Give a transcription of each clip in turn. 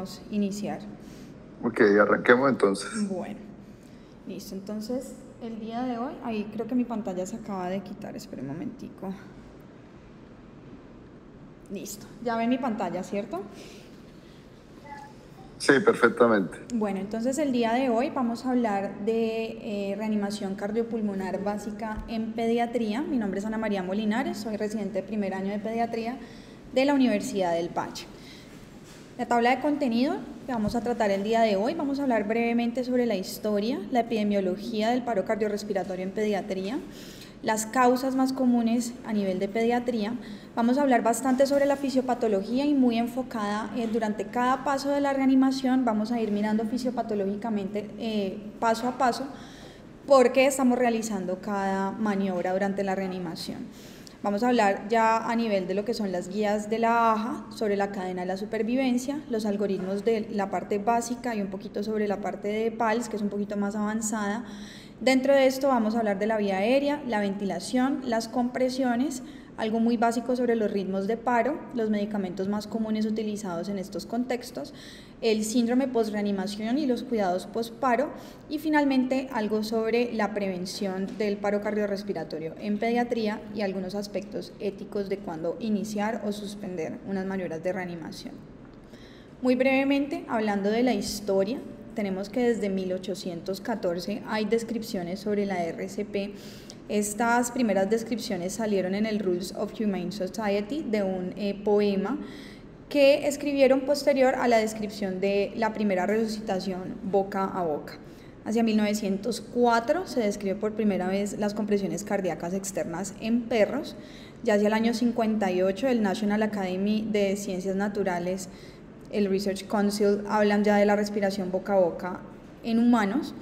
podemos iniciar. Ok, arranquemos entonces. Bueno, listo. Entonces, el día de hoy, ahí creo que mi pantalla se acaba de quitar, espera un momentico. Listo, ya ven mi pantalla, ¿cierto? Sí, perfectamente. Bueno, entonces el día de hoy vamos a hablar de reanimación cardiopulmonar básica en pediatría. Mi nombre es Ana María Molinares, soy residente de primer año de pediatría de la Universidad del Valle. La tabla de contenido que vamos a tratar el día de hoy, vamos a hablar brevemente sobre la historia, la epidemiología del paro cardiorrespiratorio en pediatría, las causas más comunes a nivel de pediatría. Vamos a hablar bastante sobre la fisiopatología y muy enfocada durante cada paso de la reanimación. Vamos a ir mirando fisiopatológicamente paso a paso porque estamos realizando cada maniobra durante la reanimación. Vamos a hablar ya a nivel de lo que son las guías de la AJA, sobre la cadena de la supervivencia, los algoritmos de la parte básica y un poquito sobre la parte de PALS, que es un poquito más avanzada. Dentro de esto vamos a hablar de la vía aérea, la ventilación, las compresiones, algo muy básico sobre los ritmos de paro, los medicamentos más comunes utilizados en estos contextos, el síndrome post-reanimación y los cuidados post-paro, y finalmente algo sobre la prevención del paro cardiorrespiratorio en pediatría y algunos aspectos éticos de cuándo iniciar o suspender unas maniobras de reanimación. Muy brevemente, hablando de la historia, tenemos que desde 1814 hay descripciones sobre la RCP. Estas primeras descripciones salieron en el Rules of Humane Society de un poema que escribieron posterior a la descripción de la primera resucitación boca a boca. Hacia 1904 se describe por primera vez las compresiones cardíacas externas en perros. Ya hacia el año 58 el National Academy de Ciencias Naturales, el Research Council, hablan ya de la respiración boca a boca en humanos.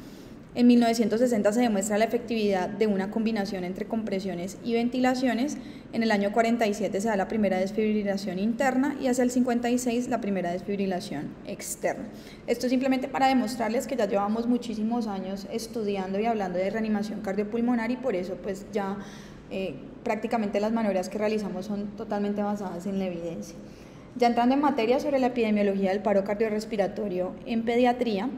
En 1960 se demuestra la efectividad de una combinación entre compresiones y ventilaciones. En el año 47 se da la primera desfibrilación interna y hacia el 56 la primera desfibrilación externa. Esto simplemente para demostrarles que ya llevamos muchísimos años estudiando y hablando de reanimación cardiopulmonar y por eso pues ya prácticamente las maniobras que realizamos son totalmente basadas en la evidencia. Ya entrando en materia sobre la epidemiología del paro cardiorrespiratorio en pediatría,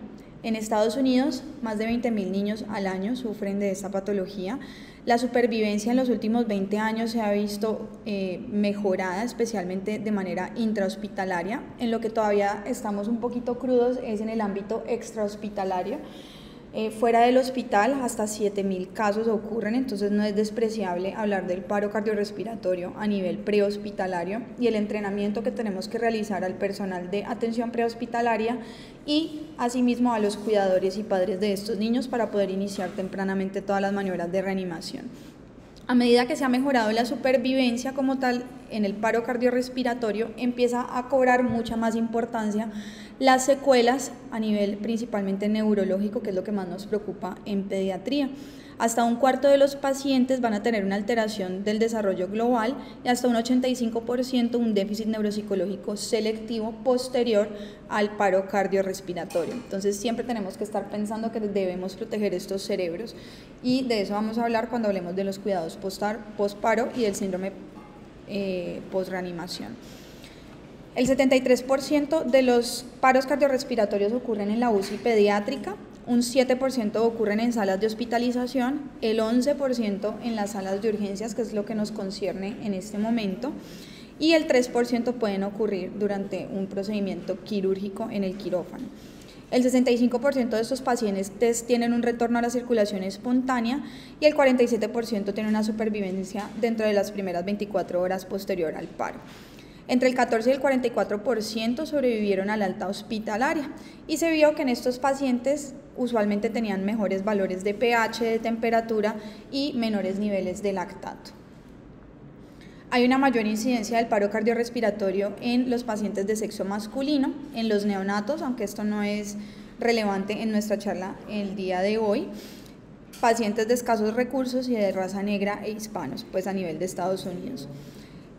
en Estados Unidos, más de 20.000 niños al año sufren de esta patología. La supervivencia en los últimos 20 años se ha visto mejorada, especialmente de manera intrahospitalaria. En lo que todavía estamos un poquito crudos es en el ámbito extrahospitalario. Fuera del hospital hasta 7.000 casos ocurren, entonces no es despreciable hablar del paro cardiorrespiratorio a nivel prehospitalario y el entrenamiento que tenemos que realizar al personal de atención prehospitalaria y asimismo a los cuidadores y padres de estos niños para poder iniciar tempranamente todas las maniobras de reanimación. A medida que se ha mejorado la supervivencia como tal en el paro cardiorrespiratorio, empieza a cobrar mucha más importancia las secuelas a nivel principalmente neurológico, que es lo que más nos preocupa en pediatría. Hasta un cuarto de los pacientes van a tener una alteración del desarrollo global y hasta un 85% un déficit neuropsicológico selectivo posterior al paro cardiorrespiratorio. Entonces siempre tenemos que estar pensando que debemos proteger estos cerebros y de eso vamos a hablar cuando hablemos de los cuidados post-paro y del síndrome post-reanimación. El 73% de los paros cardiorrespiratorios ocurren en la UCI pediátrica, un 7% ocurren en salas de hospitalización, el 11% en las salas de urgencias, que es lo que nos concierne en este momento, y el 3% pueden ocurrir durante un procedimiento quirúrgico en el quirófano. El 65% de estos pacientes tienen un retorno a la circulación espontánea y el 47% tiene una supervivencia dentro de las primeras 24 horas posterior al paro. Entre el 14 y el 44% sobrevivieron a la alta hospitalaria y se vio que en estos pacientes usualmente tenían mejores valores de pH, de temperatura y menores niveles de lactato. Hay una mayor incidencia del paro cardiorrespiratorio en los pacientes de sexo masculino, en los neonatos, aunque esto no es relevante en nuestra charla el día de hoy, pacientes de escasos recursos y de raza negra e hispanos, pues a nivel de Estados Unidos.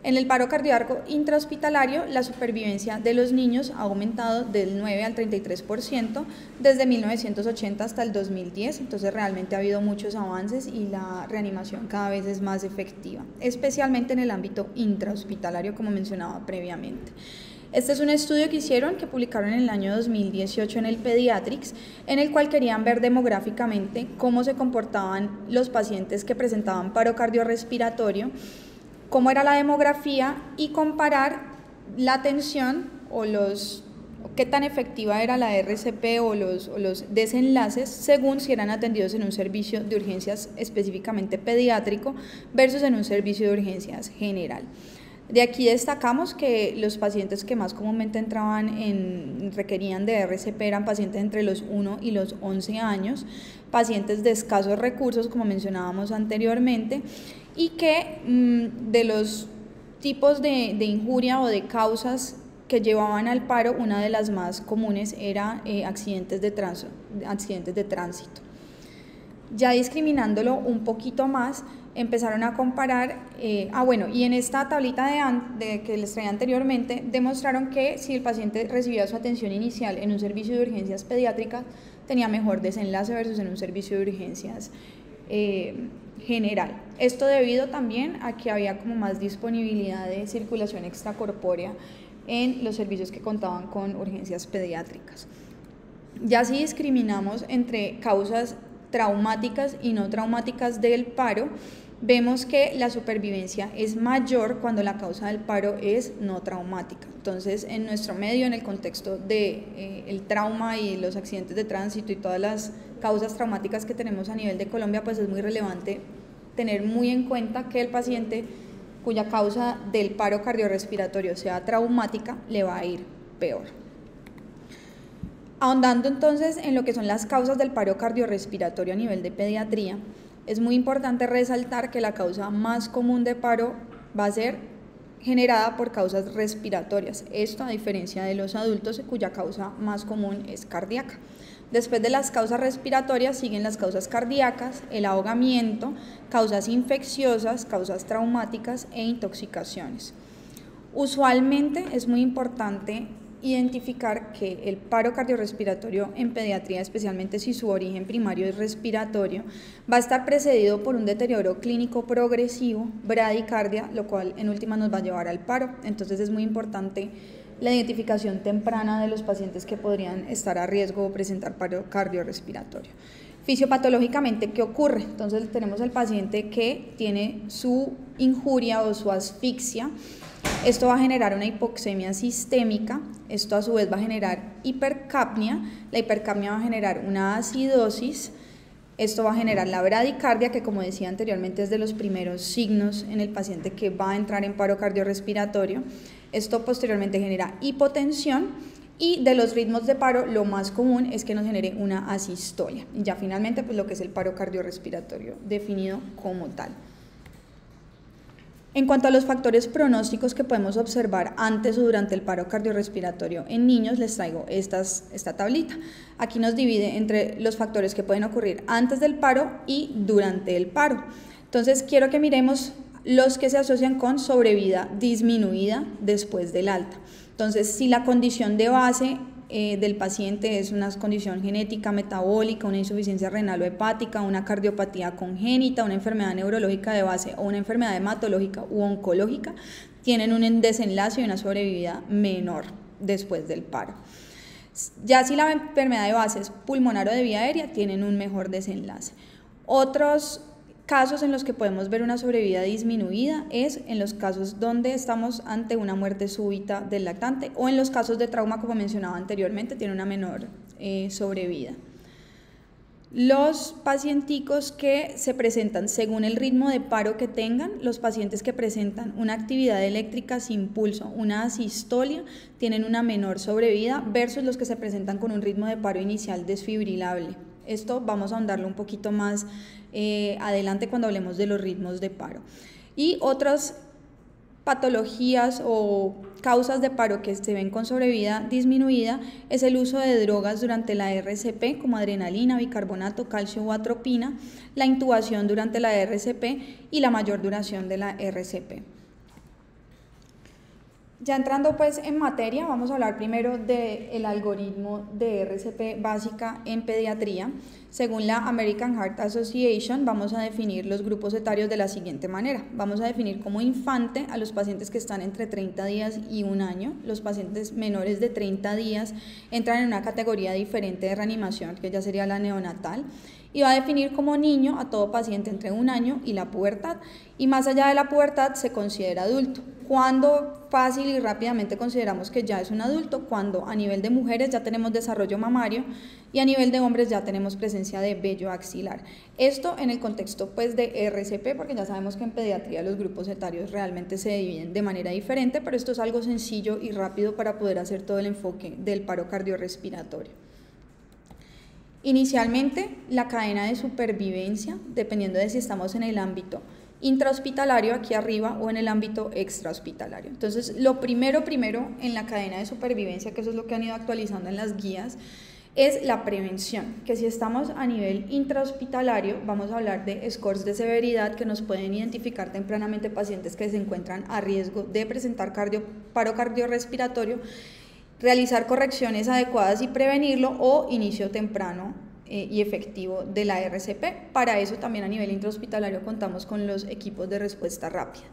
En el paro cardíaco intrahospitalario, la supervivencia de los niños ha aumentado del 9 al 33% desde 1980 hasta el 2010, entonces realmente ha habido muchos avances y la reanimación cada vez es más efectiva, especialmente en el ámbito intrahospitalario, como mencionaba previamente. Este es un estudio que hicieron, que publicaron en el año 2018 en el Pediatrics, en el cual querían ver demográficamente cómo se comportaban los pacientes que presentaban paro cardiorrespiratorio, cómo era la demografía y comparar la atención o qué tan efectiva era la RCP o los desenlaces según si eran atendidos en un servicio de urgencias específicamente pediátrico versus en un servicio de urgencias general. De aquí destacamos que los pacientes que más comúnmente requerían de RCP eran pacientes entre los 1 y los 11 años, pacientes de escasos recursos, como mencionábamos anteriormente, y que de los tipos de injuria o de causas que llevaban al paro, una de las más comunes era accidentes de tránsito. Ya discriminándolo un poquito más, empezaron a comparar, y en esta tablita que les traía anteriormente, demostraron que si el paciente recibía su atención inicial en un servicio de urgencias pediátricas, tenía mejor desenlace versus en un servicio de urgencias general. Esto debido también a que había como más disponibilidad de circulación extracorpórea en los servicios que contaban con urgencias pediátricas. Ya si discriminamos entre causas traumáticas y no traumáticas del paro, vemos que la supervivencia es mayor cuando la causa del paro es no traumática. Entonces, en nuestro medio, en el contexto de el trauma y los accidentes de tránsito y todas las causas traumáticas que tenemos a nivel de Colombia, pues es muy relevante tener muy en cuenta que el paciente cuya causa del paro cardiorrespiratorio sea traumática, le va a ir peor. Ahondando entonces en lo que son las causas del paro cardiorrespiratorio a nivel de pediatría, es muy importante resaltar que la causa más común de paro va a ser generada por causas respiratorias, esto a diferencia de los adultos cuya causa más común es cardíaca. Después de las causas respiratorias siguen las causas cardíacas, el ahogamiento, causas infecciosas, causas traumáticas e intoxicaciones. Usualmente es muy importante identificar que el paro cardiorrespiratorio en pediatría, especialmente si su origen primario es respiratorio, va a estar precedido por un deterioro clínico progresivo, bradicardia, lo cual en última nos va a llevar al paro. Entonces es muy importante la identificación temprana de los pacientes que podrían estar a riesgo o presentar paro cardiorrespiratorio. Fisiopatológicamente, ¿qué ocurre? Entonces tenemos el paciente que tiene su injuria o su asfixia. Esto va a generar una hipoxemia sistémica, esto a su vez va a generar hipercapnia, la hipercapnia va a generar una acidosis, esto va a generar la bradicardia, que como decía anteriormente es de los primeros signos en el paciente que va a entrar en paro cardiorrespiratorio, esto posteriormente genera hipotensión y de los ritmos de paro lo más común es que nos genere una asistolia y ya finalmente pues lo que es el paro cardiorrespiratorio definido como tal. En cuanto a los factores pronósticos que podemos observar antes o durante el paro cardiorrespiratorio en niños, les traigo esta tablita. Aquí nos divide entre los factores que pueden ocurrir antes del paro y durante el paro. Entonces, quiero que miremos los que se asocian con sobrevida disminuida después del alta. Entonces, si la condición de base del paciente es una condición genética, metabólica, una insuficiencia renal o hepática, una cardiopatía congénita, una enfermedad neurológica de base o una enfermedad hematológica u oncológica, tienen un desenlace y una sobrevida menor después del paro. Ya si la enfermedad de base es pulmonar o de vía aérea, tienen un mejor desenlace. Otros casos en los que podemos ver una sobrevida disminuida es en los casos donde estamos ante una muerte súbita del lactante o en los casos de trauma, como mencionaba anteriormente, tiene una menor sobrevida. Los pacienticos que se presentan según el ritmo de paro que tengan, los pacientes que presentan una actividad eléctrica sin pulso, una asistolia, tienen una menor sobrevida versus los que se presentan con un ritmo de paro inicial desfibrilable. Esto vamos a ahondarlo un poquito más adelante cuando hablemos de los ritmos de paro. Y otras patologías o causas de paro que se ven con sobrevida disminuida es el uso de drogas durante la RCP como adrenalina, bicarbonato, calcio o atropina, la intubación durante la RCP y la mayor duración de la RCP. Ya entrando pues en materia, vamos a hablar primero del algoritmo de RCP básica en pediatría. Según la American Heart Association, vamos a definir los grupos etarios de la siguiente manera. Vamos a definir como infante a los pacientes que están entre 30 días y 1 año. Los pacientes menores de 30 días entran en una categoría diferente de reanimación, que ya sería la neonatal. Y va a definir como niño a todo paciente entre 1 año y la pubertad. Y más allá de la pubertad se considera adulto. Cuando fácil y rápidamente consideramos que ya es un adulto, cuando a nivel de mujeres ya tenemos desarrollo mamario y a nivel de hombres ya tenemos presencia de vello axilar. Esto en el contexto pues de RCP, porque ya sabemos que en pediatría los grupos etarios realmente se dividen de manera diferente, pero esto es algo sencillo y rápido para poder hacer todo el enfoque del paro cardiorrespiratorio. Inicialmente, la cadena de supervivencia, dependiendo de si estamos en el ámbito intrahospitalario aquí arriba o en el ámbito extrahospitalario. Entonces, lo primero en la cadena de supervivencia, que eso es lo que han ido actualizando en las guías, es la prevención, que si estamos a nivel intrahospitalario, vamos a hablar de scores de severidad que nos pueden identificar tempranamente pacientes que se encuentran a riesgo de presentar paro cardiorrespiratorio, realizar correcciones adecuadas y prevenirlo, o inicio temprano y efectivo de la RCP. Para eso también a nivel intrahospitalario contamos con los equipos de respuesta rápida.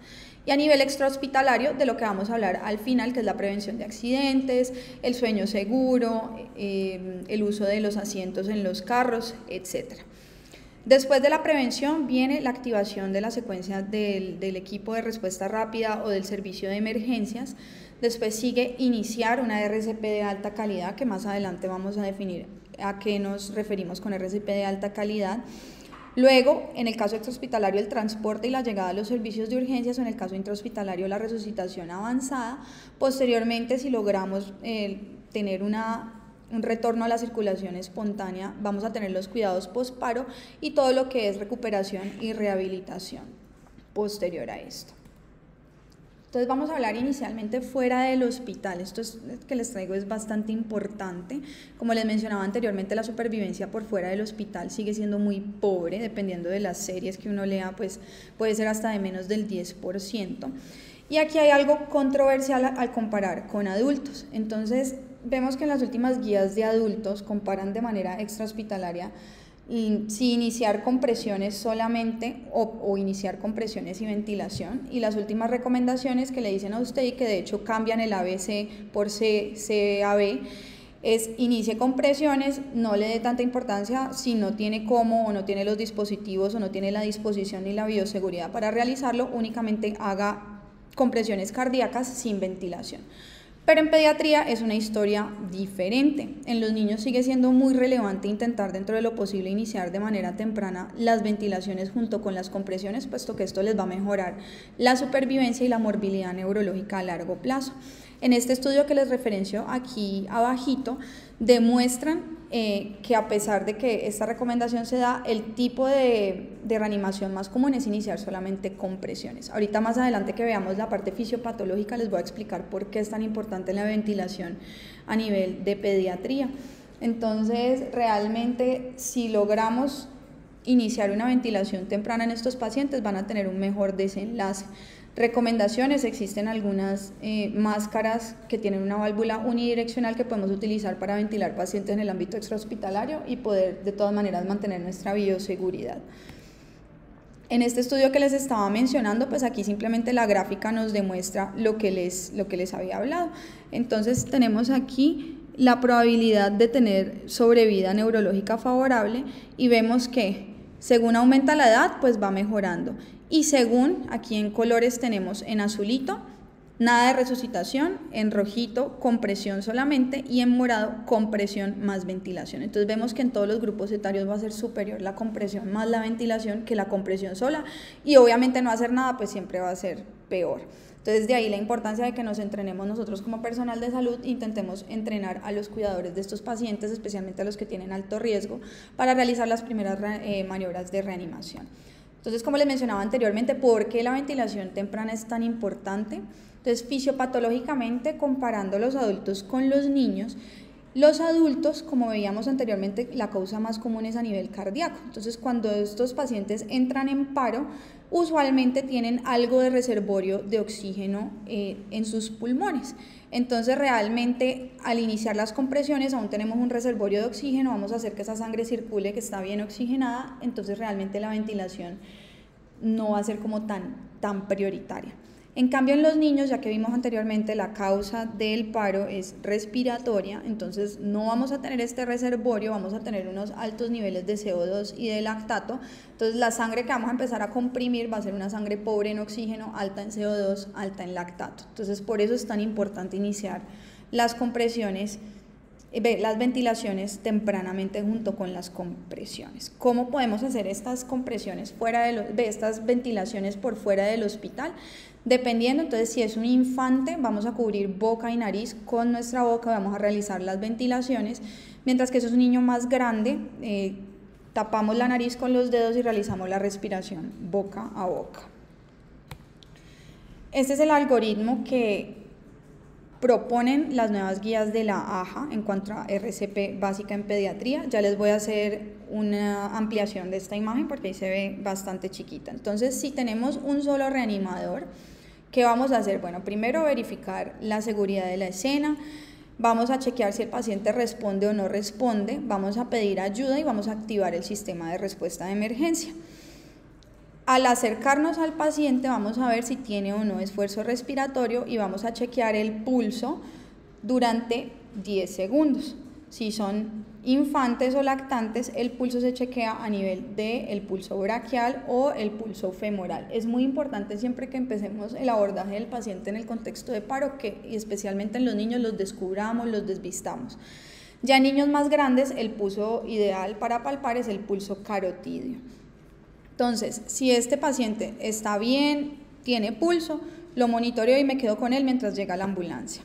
Y a nivel extrahospitalario, de lo que vamos a hablar al final, que es la prevención de accidentes, el sueño seguro, el uso de los asientos en los carros, etc. Después de la prevención viene la activación de la secuencia del equipo de respuesta rápida o del servicio de emergencias. Después sigue iniciar una RCP de alta calidad, que más adelante vamos a definir a qué nos referimos con RCP de alta calidad. Luego, en el caso extrahospitalario, el transporte y la llegada a los servicios de urgencias, o en el caso intrahospitalario, la resucitación avanzada. Posteriormente, si logramos tener un retorno a la circulación espontánea, vamos a tener los cuidados postparo y todo lo que es recuperación y rehabilitación posterior a esto. Entonces vamos a hablar inicialmente fuera del hospital. Esto que les traigo es bastante importante. Como les mencionaba anteriormente, la supervivencia por fuera del hospital sigue siendo muy pobre, dependiendo de las series que uno lea, pues puede ser hasta de menos del 10%. Y aquí hay algo controversial al comparar con adultos. Entonces vemos que en las últimas guías de adultos comparan de manera extrahospitalaria si iniciar compresiones solamente o iniciar compresiones y ventilación, y las últimas recomendaciones que le dicen a usted y que de hecho cambian el ABC por CAB es: inicie compresiones, no le dé tanta importancia si no tiene cómo o no tiene los dispositivos o no tiene la disposición ni la bioseguridad para realizarlo, únicamente haga compresiones cardíacas sin ventilación. Pero en pediatría es una historia diferente. En los niños sigue siendo muy relevante intentar dentro de lo posible iniciar de manera temprana las ventilaciones junto con las compresiones, puesto que esto les va a mejorar la supervivencia y la morbilidad neurológica a largo plazo. En este estudio que les referencio aquí abajito, demuestran que a pesar de que esta recomendación se da, el tipo de reanimación más común es iniciar solamente compresiones. Ahorita más adelante que veamos la parte fisiopatológica les voy a explicar por qué es tan importante la ventilación a nivel de pediatría. Entonces, realmente si logramos iniciar una ventilación temprana en estos pacientes, van a tener un mejor desenlace. Recomendaciones: existen algunas máscaras que tienen una válvula unidireccional que podemos utilizar para ventilar pacientes en el ámbito extrahospitalario y poder de todas maneras mantener nuestra bioseguridad. En este estudio que les estaba mencionando, pues aquí simplemente la gráfica nos demuestra lo que les había hablado. Entonces tenemos aquí la probabilidad de tener sobrevida neurológica favorable y vemos que según aumenta la edad, pues va mejorando. Y según, aquí en colores tenemos en azulito, nada de resucitación, en rojito, compresión solamente, y en morado, compresión más ventilación. Entonces vemos que en todos los grupos etarios va a ser superior la compresión más la ventilación que la compresión sola, y obviamente no hacer nada, pues siempre va a ser peor. Entonces de ahí la importancia de que nos entrenemos nosotros como personal de salud, intentemos entrenar a los cuidadores de estos pacientes, especialmente a los que tienen alto riesgo, para realizar las primeras maniobras de reanimación. Entonces, como les mencionaba anteriormente, ¿por qué la ventilación temprana es tan importante? Entonces, fisiopatológicamente, comparando los adultos con los niños, los adultos, como veíamos anteriormente, la causa más común es a nivel cardíaco. Entonces, cuando estos pacientes entran en paro, usualmente tienen algo de reservorio de oxígeno en sus pulmones. Entonces realmente al iniciar las compresiones aún tenemos un reservorio de oxígeno, vamos a hacer que esa sangre circule, que está bien oxigenada, entonces realmente la ventilación no va a ser como tan prioritaria. En cambio en los niños, ya que vimos anteriormente, la causa del paro es respiratoria, entonces no vamos a tener este reservorio, vamos a tener unos altos niveles de CO2 y de lactato, entonces la sangre que vamos a empezar a comprimir va a ser una sangre pobre en oxígeno, alta en CO2, alta en lactato. Entonces por eso es tan importante iniciar las compresiones, las ventilaciones tempranamente junto con las compresiones. ¿Cómo podemos hacer estas compresiones estas ventilaciones por fuera del hospital? Dependiendo, entonces si es un infante vamos a cubrir boca y nariz con nuestra boca, vamos a realizar las ventilaciones, mientras que si es un niño más grande, tapamos la nariz con los dedos y realizamos la respiración boca a boca. Este es el algoritmo que proponen las nuevas guías de la AJA en cuanto a RCP básica en pediatría. Ya les voy a hacer una ampliación de esta imagen porque ahí se ve bastante chiquita. Entonces, si tenemos un solo reanimador, ¿qué vamos a hacer? Bueno, primero verificar la seguridad de la escena, vamos a chequear si el paciente responde o no responde, vamos a pedir ayuda y vamos a activar el sistema de respuesta de emergencia. Al acercarnos al paciente vamos a ver si tiene o no esfuerzo respiratorio y vamos a chequear el pulso durante 10 segundos. Si son infantes o lactantes, el pulso se chequea a nivel del pulso braquial o el pulso femoral. Es muy importante siempre que empecemos el abordaje del paciente en el contexto de paro, y especialmente en los niños los descubramos, los desvistamos. Ya en niños más grandes, el pulso ideal para palpar es el pulso carotídeo. Entonces, si este paciente está bien, tiene pulso, lo monitoreo y me quedo con él mientras llega la ambulancia.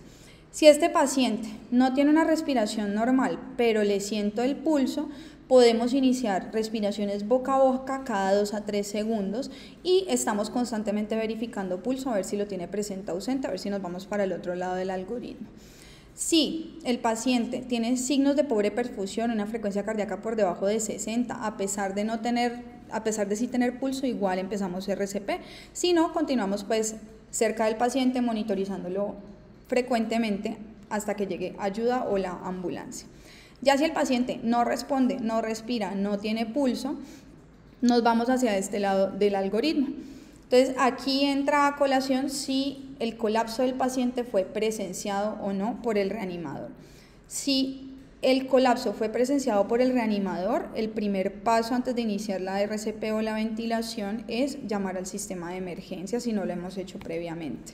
Si este paciente no tiene una respiración normal, pero le siento el pulso, podemos iniciar respiraciones boca a boca cada 2 a 3 segundos y estamos constantemente verificando pulso a ver si lo tiene presente o ausente, a ver si nos vamos para el otro lado del algoritmo. Si el paciente tiene signos de pobre perfusión, una frecuencia cardíaca por debajo de 60, a pesar de sí tener pulso, igual empezamos RCP. Si no, continuamos pues cerca del paciente monitorizándolo frecuentemente hasta que llegue ayuda o la ambulancia. Ya si el paciente no responde, no respira, no tiene pulso, nos vamos hacia este lado del algoritmo. Entonces aquí entra a colación si el colapso del paciente fue presenciado o no por el reanimador. Si el colapso fue presenciado por el reanimador, el primer paso antes de iniciar la RCP o la ventilación es llamar al sistema de emergencia si no lo hemos hecho previamente.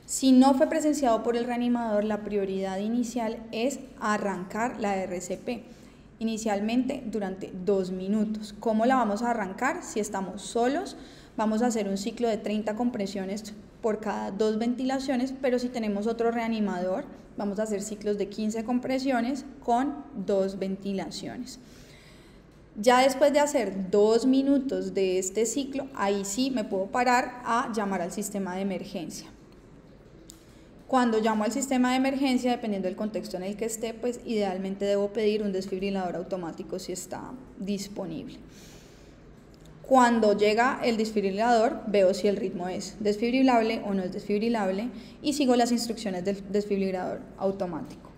Si no fue presenciado por el reanimador, la prioridad inicial es arrancar la RCP. Inicialmente durante 2 minutos. ¿Cómo la vamos a arrancar? Si estamos solos, vamos a hacer un ciclo de 30 compresiones por cada 2 ventilaciones, pero si tenemos otro reanimador, vamos a hacer ciclos de 15 compresiones con 2 ventilaciones. Ya después de hacer 2 minutos de este ciclo, ahí sí me puedo parar a llamar al sistema de emergencia. Cuando llamo al sistema de emergencia, dependiendo del contexto en el que esté, pues idealmente debo pedir un desfibrilador automático si está disponible. Cuando llega el desfibrilador, veo si el ritmo es desfibrilable o no es desfibrilable y sigo las instrucciones del desfibrilador automático.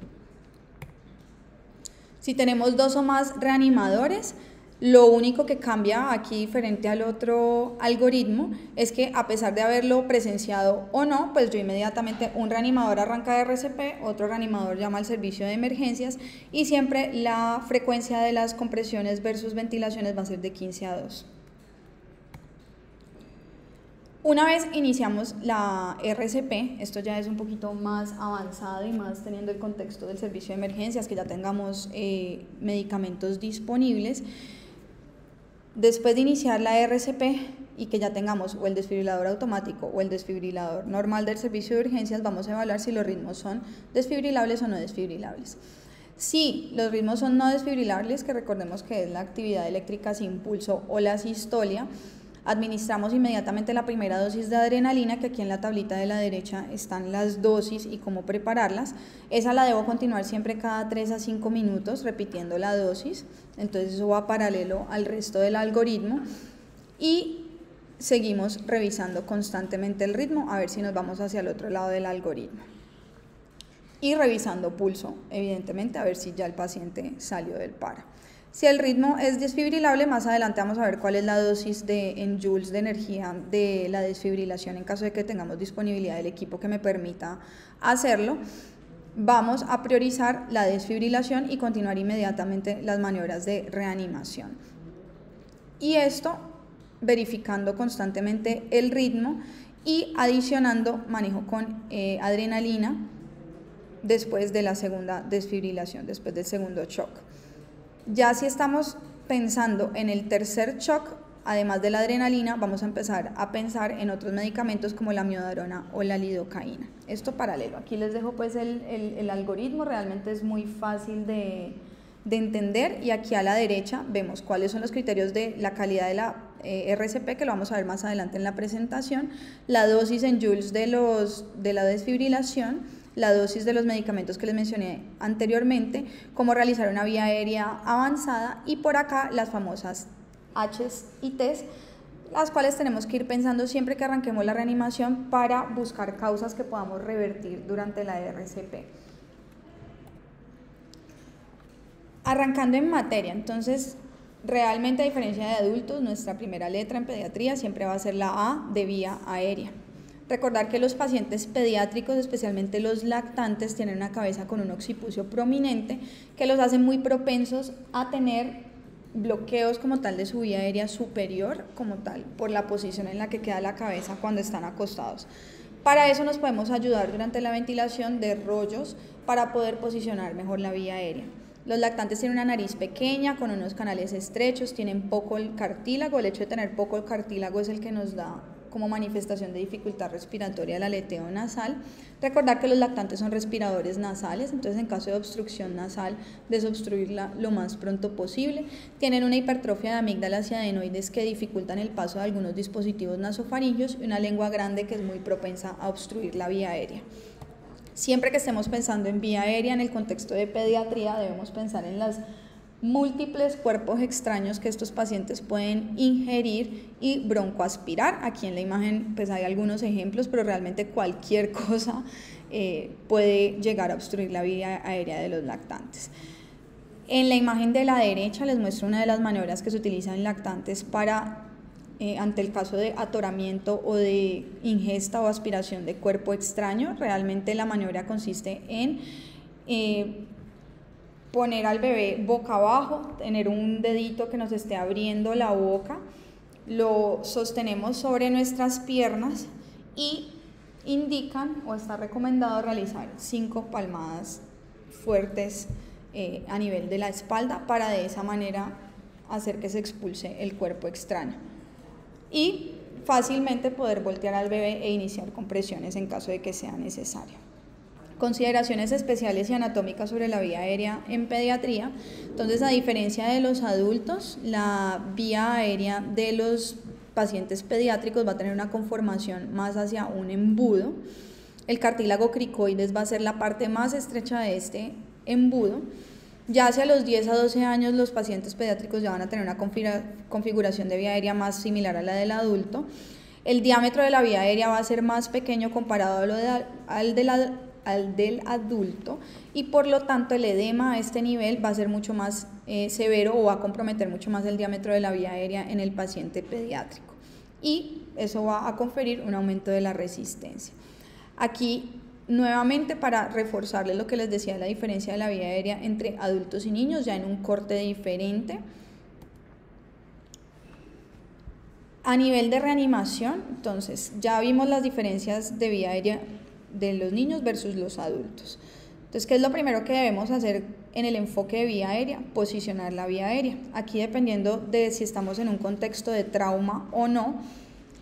Si tenemos 2 o más reanimadores, lo único que cambia aquí diferente al otro algoritmo es que a pesar de haberlo presenciado o no, pues yo inmediatamente un reanimador arranca de RCP, otro reanimador llama al servicio de emergencias y siempre la frecuencia de las compresiones versus ventilaciones va a ser de 15 a 2. Una vez iniciamos la RCP, esto ya es un poquito más avanzado y más teniendo el contexto del servicio de emergencias, que ya tengamos medicamentos disponibles. Después de iniciar la RCP y que ya tengamos o el desfibrilador automático o el desfibrilador normal del servicio de urgencias, vamos a evaluar si los ritmos son desfibrilables o no desfibrilables. Si los ritmos son no desfibrilables, que recordemos que es la actividad eléctrica sin pulso o la sistolia, administramos inmediatamente la primera dosis de adrenalina, que aquí en la tablita de la derecha están las dosis y cómo prepararlas. Esa la debo continuar siempre cada 3 a 5 minutos repitiendo la dosis, entonces eso va paralelo al resto del algoritmo. Y seguimos revisando constantemente el ritmo a ver si nos vamos hacia el otro lado del algoritmo. Y revisando pulso, evidentemente, a ver si ya el paciente salió del paro. Si el ritmo es desfibrilable, más adelante vamos a ver cuál es la dosis en joules de energía de la desfibrilación en caso de que tengamos disponibilidad del equipo que me permita hacerlo. Vamos a priorizar la desfibrilación y continuar inmediatamente las maniobras de reanimación. Y esto verificando constantemente el ritmo y adicionando manejo con adrenalina después de la segunda desfibrilación, después del segundo shock. Ya si estamos pensando en el tercer shock, además de la adrenalina, vamos a empezar a pensar en otros medicamentos como la miodarona o la lidocaína. Esto paralelo. Aquí les dejo pues el algoritmo, realmente es muy fácil de entender, y aquí a la derecha vemos cuáles son los criterios de la calidad de la RCP, que lo vamos a ver más adelante en la presentación, la dosis en joules de la desfibrilación, la dosis de los medicamentos que les mencioné anteriormente, cómo realizar una vía aérea avanzada, y por acá las famosas H's y T's, las cuales tenemos que ir pensando siempre que arranquemos la reanimación para buscar causas que podamos revertir durante la RCP. Arrancando en materia, entonces, realmente a diferencia de adultos, nuestra primera letra en pediatría siempre va a ser la A de vía aérea. Recordar que los pacientes pediátricos, especialmente los lactantes, tienen una cabeza con un occipucio prominente que los hace muy propensos a tener bloqueos como tal de su vía aérea superior, como tal, por la posición en la que queda la cabeza cuando están acostados. Para eso nos podemos ayudar durante la ventilación de rollos para poder posicionar mejor la vía aérea. Los lactantes tienen una nariz pequeña, con unos canales estrechos, tienen poco el cartílago. El hecho de tener poco el cartílago es el que nos da como manifestación de dificultad respiratoria el aleteo nasal. Recordar que los lactantes son respiradores nasales, entonces en caso de obstrucción nasal, desobstruirla lo más pronto posible. Tienen una hipertrofia de amígdalas y adenoides que dificultan el paso de algunos dispositivos nasofaringios, y una lengua grande que es muy propensa a obstruir la vía aérea. Siempre que estemos pensando en vía aérea en el contexto de pediatría, debemos pensar en las múltiples cuerpos extraños que estos pacientes pueden ingerir y broncoaspirar. Aquí en la imagen pues hay algunos ejemplos, pero realmente cualquier cosa puede llegar a obstruir la vía aérea de los lactantes. En la imagen de la derecha les muestro una de las maniobras que se utilizan en lactantes para ante el caso de atoramiento o de ingesta o aspiración de cuerpo extraño. Realmente la maniobra consiste en poner al bebé boca abajo, tener un dedito que nos esté abriendo la boca, lo sostenemos sobre nuestras piernas y indican o está recomendado realizar 5 palmadas fuertes a nivel de la espalda para de esa manera hacer que se expulse el cuerpo extraño y fácilmente poder voltear al bebé e iniciar compresiones en caso de que sea necesario. Consideraciones especiales y anatómicas sobre la vía aérea en pediatría. Entonces, a diferencia de los adultos, la vía aérea de los pacientes pediátricos va a tener una conformación más hacia un embudo. El cartílago cricoides va a ser la parte más estrecha de este embudo. Ya hacia los 10 a 12 años los pacientes pediátricos ya van a tener una configuración de vía aérea más similar a la del adulto. El diámetro de la vía aérea va a ser más pequeño comparado al del adulto, y por lo tanto el edema a este nivel va a ser mucho más severo o va a comprometer mucho más el diámetro de la vía aérea en el paciente pediátrico, y eso va a conferir un aumento de la resistencia. Aquí nuevamente, para reforzarles lo que les decía, la diferencia de la vía aérea entre adultos y niños, ya en un corte diferente. A nivel de reanimación, entonces, ya vimos las diferencias de vía aérea de los niños versus los adultos. Entonces, ¿qué es lo primero que debemos hacer en el enfoque de vía aérea? Posicionar la vía aérea. Aquí, dependiendo de si estamos en un contexto de trauma o no,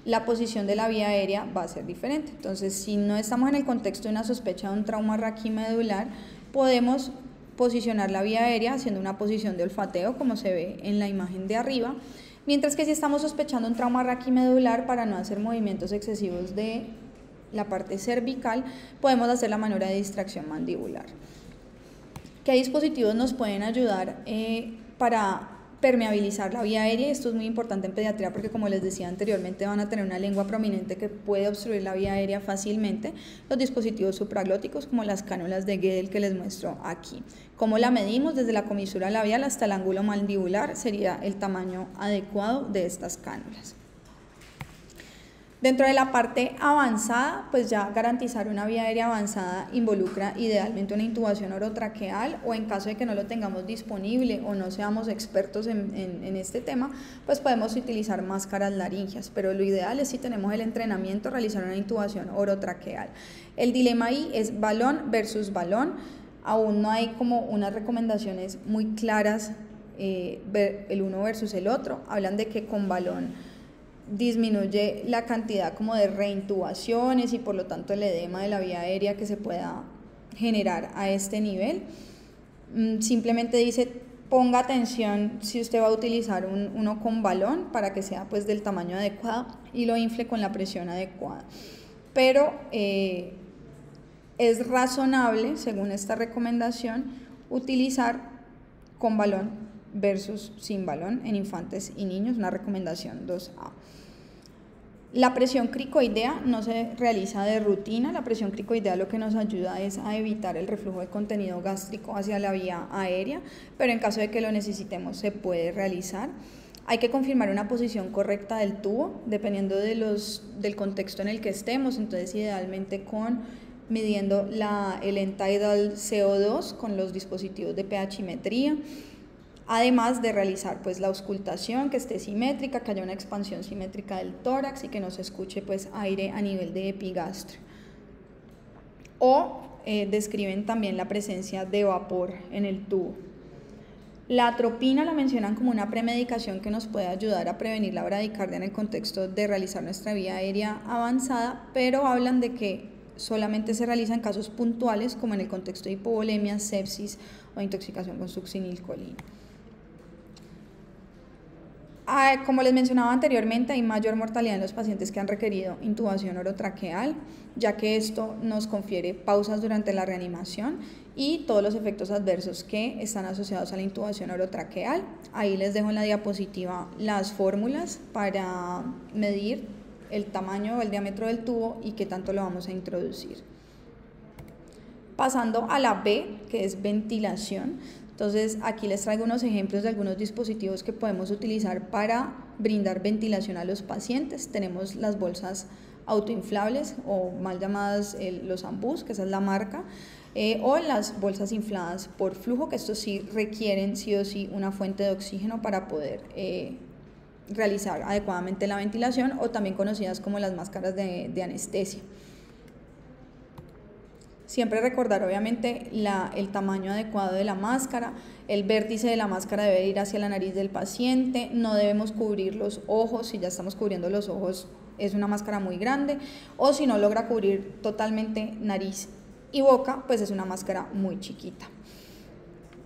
la posición de la vía aérea va a ser diferente. Entonces, si no estamos en el contexto de una sospecha de un trauma raquimedular, podemos posicionar la vía aérea haciendo una posición de olfateo, como se ve en la imagen de arriba, mientras que si estamos sospechando un trauma raquimedular, para no hacer movimientos excesivos de la parte cervical, podemos hacer la maniobra de distracción mandibular. ¿Qué dispositivos nos pueden ayudar para permeabilizar la vía aérea. Esto es muy importante en pediatría porque, como les decía anteriormente, van a tener una lengua prominente que puede obstruir la vía aérea fácilmente. Los dispositivos supraglóticos, como las cánulas de Gödel que les muestro aquí. ¿Cómo la medimos? Desde la comisura labial hasta el ángulo mandibular sería el tamaño adecuado de estas cánulas. Dentro de la parte avanzada, pues ya garantizar una vía aérea avanzada involucra idealmente una intubación orotraqueal, o en caso de que no lo tengamos disponible o no seamos expertos en este tema, pues podemos utilizar máscaras laringias, pero lo ideal es, si tenemos el entrenamiento, realizar una intubación orotraqueal. El dilema ahí es balón versus balón. Aún no hay como unas recomendaciones muy claras, el uno versus el otro. Hablan de que con balón disminuye la cantidad como de reintubaciones y por lo tanto el edema de la vía aérea que se pueda generar a este nivel. Simplemente dice, ponga atención si usted va a utilizar uno con balón para que sea pues del tamaño adecuado y lo infle con la presión adecuada. Pero es razonable, según esta recomendación, utilizar con balón versus sin balón en infantes y niños, una recomendación 2A. La presión cricoidea no se realiza de rutina. La presión cricoidea lo que nos ayuda es a evitar el reflujo de contenido gástrico hacia la vía aérea, pero en caso de que lo necesitemos se puede realizar. Hay que confirmar una posición correcta del tubo, dependiendo del contexto en el que estemos, entonces idealmente midiendo el end-tidal CO2 con los dispositivos de pHimetría. Además de realizar pues la auscultación, que esté simétrica, que haya una expansión simétrica del tórax y que no se escuche pues aire a nivel de epigastrio. O describen también la presencia de vapor en el tubo. La atropina la mencionan como una premedicación que nos puede ayudar a prevenir la bradicardia en el contexto de realizar nuestra vía aérea avanzada, pero hablan de que solamente se realiza en casos puntuales, como en el contexto de hipovolemia, sepsis o intoxicación con succinilcolina. Como les mencionaba anteriormente, hay mayor mortalidad en los pacientes que han requerido intubación orotraqueal, ya que esto nos confiere pausas durante la reanimación y todos los efectos adversos que están asociados a la intubación orotraqueal. Ahí les dejo en la diapositiva las fórmulas para medir el tamaño o el diámetro del tubo y qué tanto lo vamos a introducir. Pasando a la B, que es ventilación. Entonces aquí les traigo unos ejemplos de algunos dispositivos que podemos utilizar para brindar ventilación a los pacientes. Tenemos las bolsas autoinflables, o mal llamadas los ambús, que esa es la marca, o las bolsas infladas por flujo, que estos sí requieren sí o sí una fuente de oxígeno para poder realizar adecuadamente la ventilación, o también conocidas como las máscaras de anestesia. Siempre recordar obviamente el tamaño adecuado de la máscara. El vértice de la máscara debe ir hacia la nariz del paciente. No debemos cubrir los ojos. Si ya estamos cubriendo los ojos es una máscara muy grande, o si no logra cubrir totalmente nariz y boca, pues es una máscara muy chiquita.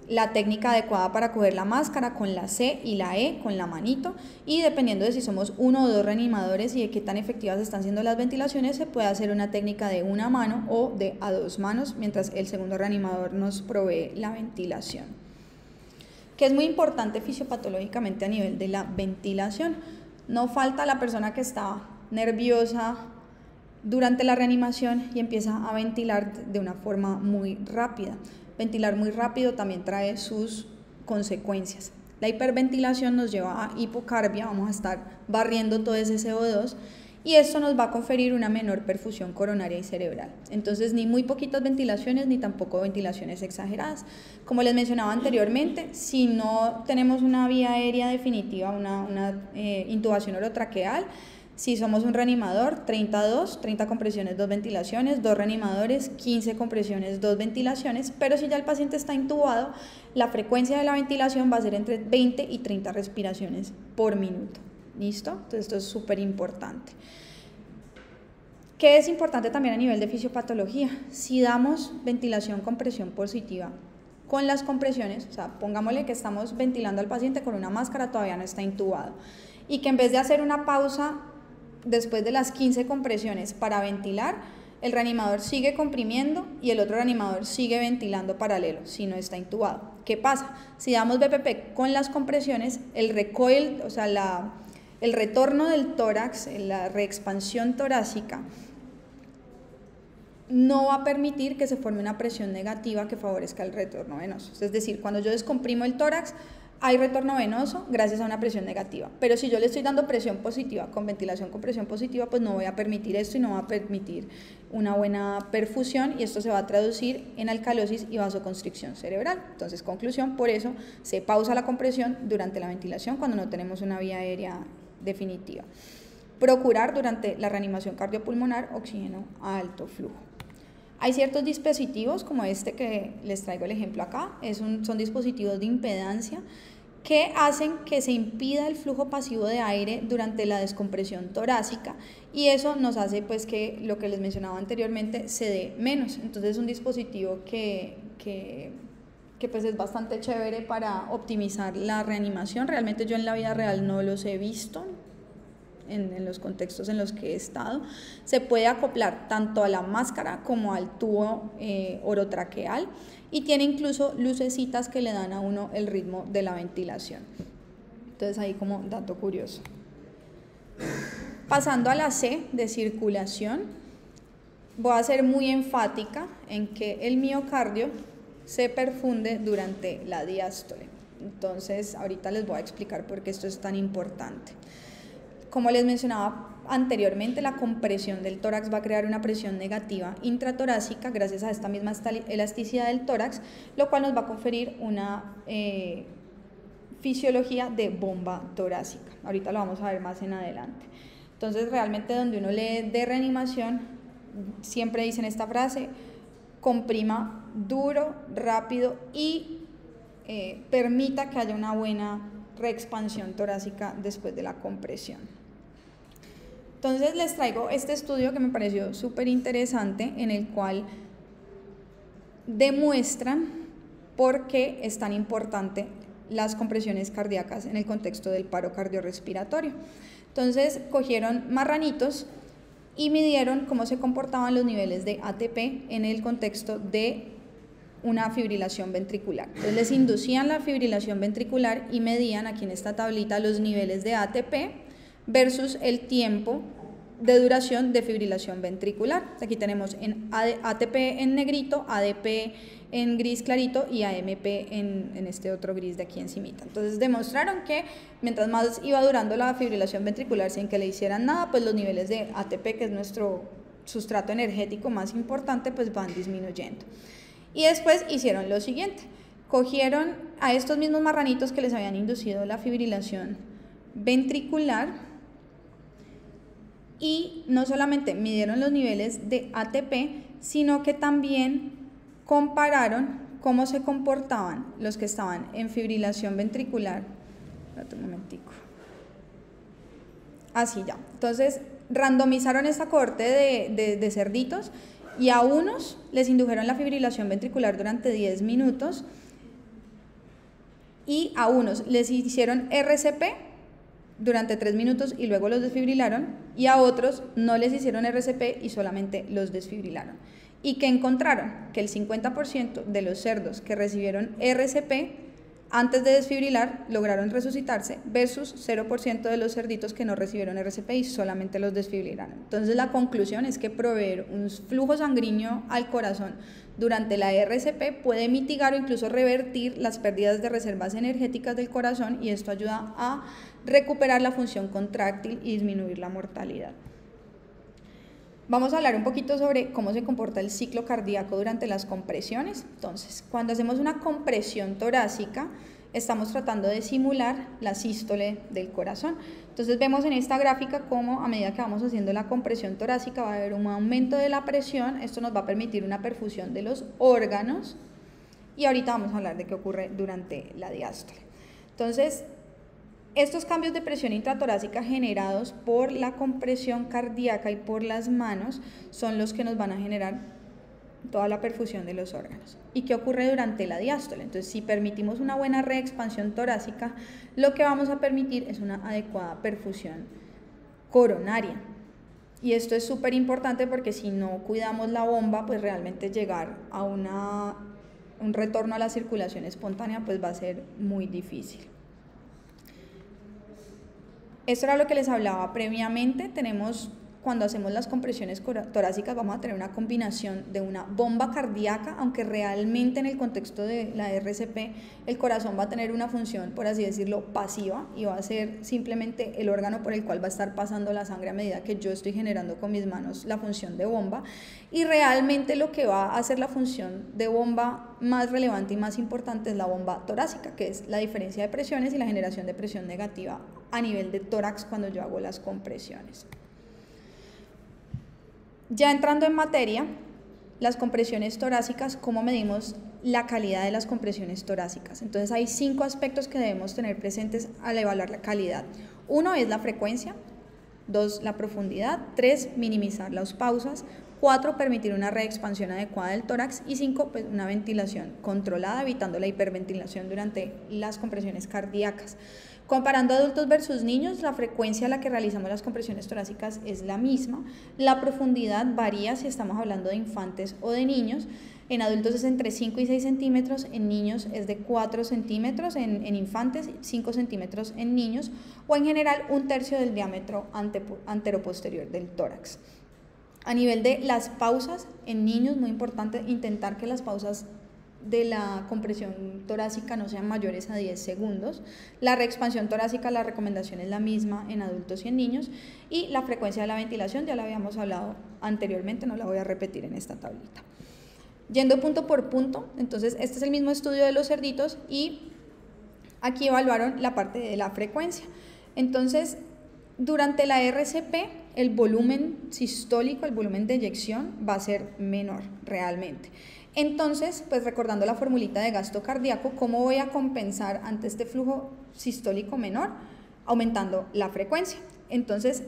La técnica adecuada para coger la máscara, con la C y la E, con la manito, y dependiendo de si somos uno o dos reanimadores y de qué tan efectivas están siendo las ventilaciones, se puede hacer una técnica de una mano o de a dos manos, mientras el segundo reanimador nos provee la ventilación. Que es muy importante fisiopatológicamente a nivel de la ventilación. No falta la persona que está nerviosa durante la reanimación y empieza a ventilar de una forma muy rápida. Ventilar muy rápido también trae sus consecuencias. La hiperventilación nos lleva a hipocarbia, vamos a estar barriendo todo ese CO2 y esto nos va a conferir una menor perfusión coronaria y cerebral. Entonces, ni muy poquitas ventilaciones ni tampoco ventilaciones exageradas. Como les mencionaba anteriormente, si no tenemos una vía aérea definitiva, una intubación orotraqueal, si somos un reanimador, 30 compresiones, 2 ventilaciones, 2 reanimadores, 15 compresiones, 2 ventilaciones, pero si ya el paciente está intubado, la frecuencia de la ventilación va a ser entre 20 y 30 respiraciones por minuto. ¿Listo? Entonces esto es súper importante. ¿Qué es importante también a nivel de fisiopatología? Si damos ventilación con presión positiva, con las compresiones, o sea, pongámosle que estamos ventilando al paciente con una máscara, todavía no está intubado, y que en vez de hacer una pausa después de las 15 compresiones para ventilar, el reanimador sigue comprimiendo y el otro reanimador sigue ventilando paralelo si no está intubado. ¿Qué pasa? Si damos BPP con las compresiones, el recoil, o sea, el retorno del tórax, la reexpansión torácica, no va a permitir que se forme una presión negativa que favorezca el retorno venoso. Es decir, cuando yo descomprimo el tórax, hay retorno venoso gracias a una presión negativa, pero si yo le estoy dando presión positiva con ventilación con presión positiva, pues no voy a permitir esto y no va a permitir una buena perfusión y esto se va a traducir en alcalosis y vasoconstricción cerebral. Entonces, conclusión, por eso se pausa la compresión durante la ventilación cuando no tenemos una vía aérea definitiva. Procurar durante la reanimación cardiopulmonar oxígeno a alto flujo. Hay ciertos dispositivos como este que les traigo el ejemplo acá, son dispositivos de impedancia que hacen que se impida el flujo pasivo de aire durante la descompresión torácica y eso nos hace pues que lo que les mencionaba anteriormente se dé menos. Entonces es un dispositivo que pues es bastante chévere para optimizar la reanimación. Realmente yo en la vida real no los he visto en los contextos en los que he estado. Se puede acoplar tanto a la máscara como al tubo orotraqueal y tiene incluso lucecitas que le dan a uno el ritmo de la ventilación. Entonces ahí como dato curioso. Pasando a la C de circulación, voy a ser muy enfática en que el miocardio se perfunde durante la diástole. Entonces ahorita les voy a explicar por qué esto es tan importante. Como les mencionaba anteriormente, la compresión del tórax va a crear una presión negativa intratorácica gracias a esta misma elasticidad del tórax, lo cual nos va a conferir una fisiología de bomba torácica. Ahorita lo vamos a ver más en adelante. Entonces, realmente donde uno lee de reanimación, siempre dicen esta frase: comprima duro, rápido y permita que haya una buena reexpansión torácica después de la compresión. Entonces les traigo este estudio que me pareció súper interesante, en el cual demuestran por qué es tan importante las compresiones cardíacas en el contexto del paro cardiorrespiratorio. Entonces cogieron marranitos y midieron cómo se comportaban los niveles de ATP en el contexto de una fibrilación ventricular. Entonces les inducían la fibrilación ventricular y medían aquí en esta tablita los niveles de ATP versus el tiempo de duración de fibrilación ventricular. Aquí tenemos en ATP en negrito, ADP en gris clarito y AMP en este otro gris de aquí encimita. Entonces demostraron que mientras más iba durando la fibrilación ventricular sin que le hicieran nada, pues los niveles de ATP, que es nuestro sustrato energético más importante, pues van disminuyendo. Y después hicieron lo siguiente: cogieron a estos mismos marranitos que les habían inducido la fibrilación ventricular y no solamente midieron los niveles de ATP, sino que también compararon cómo se comportaban los que estaban en fibrilación ventricular. Espérate un momentico. Así ya. Entonces, randomizaron esta cohorte de cerditos y a unos les indujeron la fibrilación ventricular durante 10 minutos y a unos les hicieron RCP durante 3 minutos y luego los desfibrilaron, y a otros no les hicieron RCP y solamente los desfibrilaron. ¿Y qué encontraron? Que el 50% de los cerdos que recibieron RCP antes de desfibrilar lograron resucitarse versus 0% de los cerditos que no recibieron RCP y solamente los desfibrilaron. Entonces la conclusión es que proveer un flujo sanguíneo al corazón durante la RCP puede mitigar o incluso revertir las pérdidas de reservas energéticas del corazón, y esto ayuda a recuperar la función contráctil y disminuir la mortalidad. Vamos a hablar un poquito sobre cómo se comporta el ciclo cardíaco durante las compresiones. Entonces, cuando hacemos una compresión torácica, estamos tratando de simular la sístole del corazón. Entonces, vemos en esta gráfica cómo a medida que vamos haciendo la compresión torácica va a haber un aumento de la presión. Esto nos va a permitir una perfusión de los órganos y ahorita vamos a hablar de qué ocurre durante la diástole. Entonces, estos cambios de presión intratorácica generados por la compresión cardíaca y por las manos son los que nos van a generar toda la perfusión de los órganos. ¿Y qué ocurre durante la diástole? Entonces, si permitimos una buena reexpansión torácica, lo que vamos a permitir es una adecuada perfusión coronaria. Y esto es súper importante porque si no cuidamos la bomba, pues realmente llegar a un retorno a la circulación espontánea pues va a ser muy difícil. Esto era lo que les hablaba previamente. Cuando hacemos las compresiones torácicas vamos a tener una combinación de una bomba cardíaca, aunque realmente en el contexto de la RCP el corazón va a tener una función, por así decirlo, pasiva, y va a ser simplemente el órgano por el cual va a estar pasando la sangre a medida que yo estoy generando con mis manos la función de bomba, y realmente lo que va a hacer la función de bomba más relevante y más importante es la bomba torácica, que es la diferencia de presiones y la generación de presión negativa a nivel de tórax cuando yo hago las compresiones. Ya entrando en materia, las compresiones torácicas, ¿cómo medimos la calidad de las compresiones torácicas? Entonces hay 5 aspectos que debemos tener presentes al evaluar la calidad. 1 es la frecuencia, 2 la profundidad, 3 minimizar las pausas, 4 permitir una reexpansión adecuada del tórax y 5 pues, una ventilación controlada, evitando la hiperventilación durante las compresiones cardíacas. Comparando adultos versus niños, la frecuencia a la que realizamos las compresiones torácicas es la misma. La profundidad varía si estamos hablando de infantes o de niños. En adultos es entre 5 y 6 centímetros, en niños es de 4 centímetros, en infantes 5 centímetros en niños, o en general 1/3 del diámetro anteroposterior del tórax. A nivel de las pausas, en niños, muy importante intentar que las pausas de la compresión torácica no sean mayores a 10 segundos. La reexpansión torácica, la recomendación es la misma en adultos y en niños, y la frecuencia de la ventilación ya la habíamos hablado anteriormente, no la voy a repetir en esta tablita. Yendo punto por punto, entonces este es el mismo estudio de los cerditos y aquí evaluaron la parte de la frecuencia. Entonces, durante la RCP, el volumen sistólico, el volumen de eyección va a ser menor realmente. Entonces, pues recordando la formulita de gasto cardíaco, ¿cómo voy a compensar ante este flujo sistólico menor? Aumentando la frecuencia. Entonces,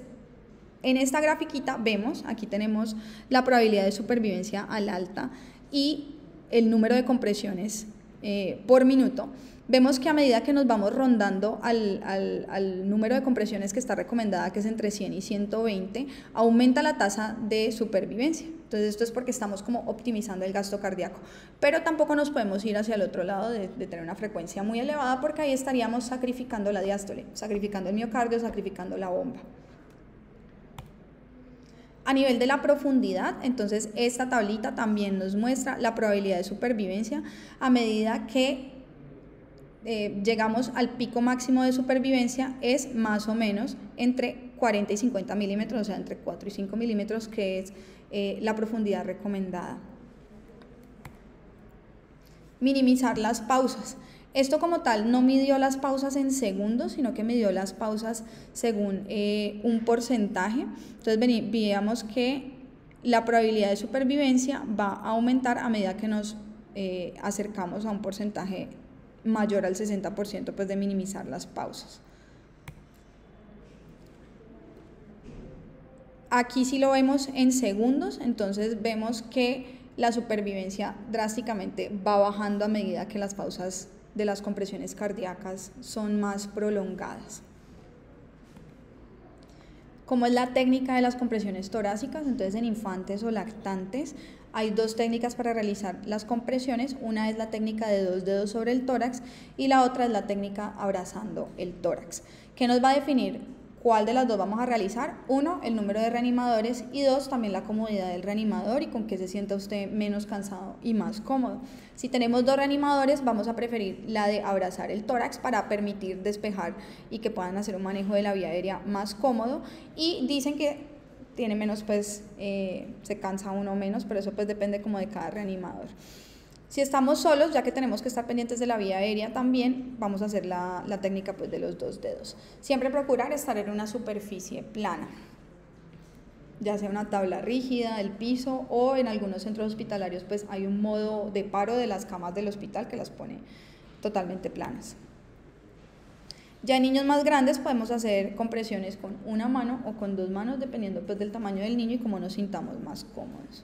en esta grafiquita vemos, aquí tenemos la probabilidad de supervivencia al alta y el número de compresiones por minuto. Vemos que a medida que nos vamos rondando al número de compresiones que está recomendada, que es entre 100 y 120, aumenta la tasa de supervivencia. Entonces esto es porque estamos como optimizando el gasto cardíaco, pero tampoco nos podemos ir hacia el otro lado de tener una frecuencia muy elevada, porque ahí estaríamos sacrificando la diástole, sacrificando el miocardio, sacrificando la bomba. A nivel de la profundidad, entonces esta tablita también nos muestra la probabilidad de supervivencia a medida que llegamos al pico máximo de supervivencia, es más o menos entre 40 y 50 milímetros, o sea, entre 4 y 5 milímetros, que es la profundidad recomendada. Minimizar las pausas. Esto como tal no midió las pausas en segundos, sino que midió las pausas según un porcentaje. Entonces veíamos que la probabilidad de supervivencia va a aumentar a medida que nos acercamos a un porcentaje mayor al 60%, pues de minimizar las pausas. Aquí sí lo vemos en segundos, entonces vemos que la supervivencia drásticamente va bajando a medida que las pausas de las compresiones cardíacas son más prolongadas. ¿Cómo es la técnica de las compresiones torácicas? Entonces, en infantes o lactantes hay 2 técnicas para realizar las compresiones. Una es la técnica de 2 dedos sobre el tórax y la otra es la técnica abrazando el tórax. ¿Qué nos va a definir cuál de las 2 vamos a realizar? 1, el número de reanimadores, y 2, también la comodidad del reanimador y con qué se sienta usted menos cansado y más cómodo. Si tenemos 2 reanimadores, vamos a preferir la de abrazar el tórax para permitir despejar y que puedan hacer un manejo de la vía aérea más cómodo, y dicen que tiene menos, pues se cansa uno menos, pero eso pues depende como de cada reanimador. Si estamos solos, ya que tenemos que estar pendientes de la vía aérea también, vamos a hacer la técnica pues de los 2 dedos. Siempre procurar estar en una superficie plana, ya sea una tabla rígida, el piso, o en algunos centros hospitalarios pues hay un modo de paro de las camas del hospital que las pone totalmente planas. Ya en niños más grandes podemos hacer compresiones con una mano o con 2 manos, dependiendo pues del tamaño del niño y cómo nos sintamos más cómodos.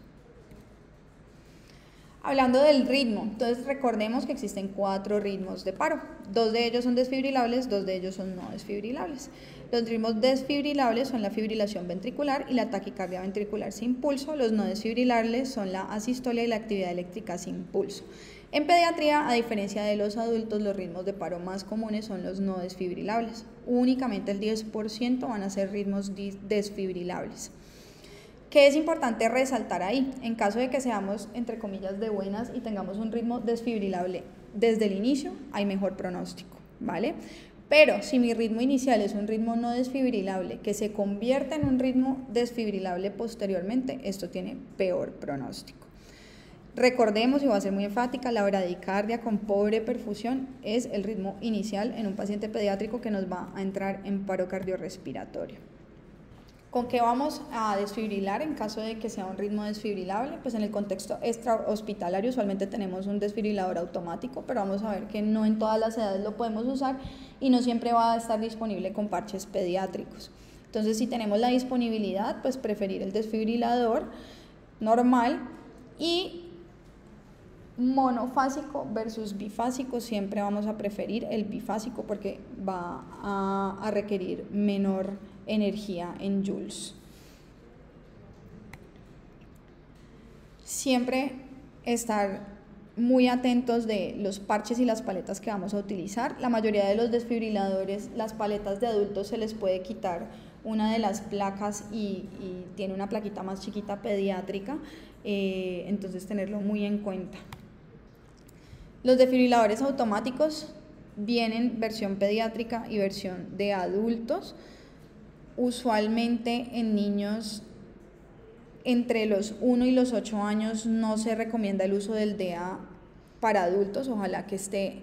Hablando del ritmo, entonces recordemos que existen 4 ritmos de paro. 2 de ellos son desfibrilables, 2 de ellos son no desfibrilables. Los ritmos desfibrilables son la fibrilación ventricular y la taquicardia ventricular sin pulso. Los no desfibrilables son la asistolia y la actividad eléctrica sin pulso. En pediatría, a diferencia de los adultos, los ritmos de paro más comunes son los no desfibrilables. Únicamente el 10% van a ser ritmos desfibrilables. ¿Qué es importante resaltar ahí? En caso de que seamos, entre comillas, de buenas y tengamos un ritmo desfibrilable desde el inicio, hay mejor pronóstico, ¿vale? Pero si mi ritmo inicial es un ritmo no desfibrilable que se convierte en un ritmo desfibrilable posteriormente, esto tiene peor pronóstico. Recordemos, y voy a ser muy enfática, la bradicardia con pobre perfusión es el ritmo inicial en un paciente pediátrico que nos va a entrar en paro cardiorrespiratorio. ¿Con qué vamos a desfibrilar en caso de que sea un ritmo desfibrilable? Pues en el contexto extrahospitalario usualmente tenemos un desfibrilador automático, pero vamos a ver que no en todas las edades lo podemos usar y no siempre va a estar disponible con parches pediátricos. Entonces, si tenemos la disponibilidad, pues preferir el desfibrilador normal y monofásico versus bifásico, siempre vamos a preferir el bifásico porque va a requerir menor energía en joules. Siempre estar muy atentos de los parches y las paletas que vamos a utilizar. La mayoría de los desfibriladores, las paletas de adultos se les puede quitar una de las placas y tiene una plaquita más chiquita pediátrica, entonces tenerlo muy en cuenta. Los desfibriladores automáticos vienen versión pediátrica y versión de adultos. Usualmente en niños entre los 1 y los 8 años no se recomienda el uso del DA para adultos, ojalá que esté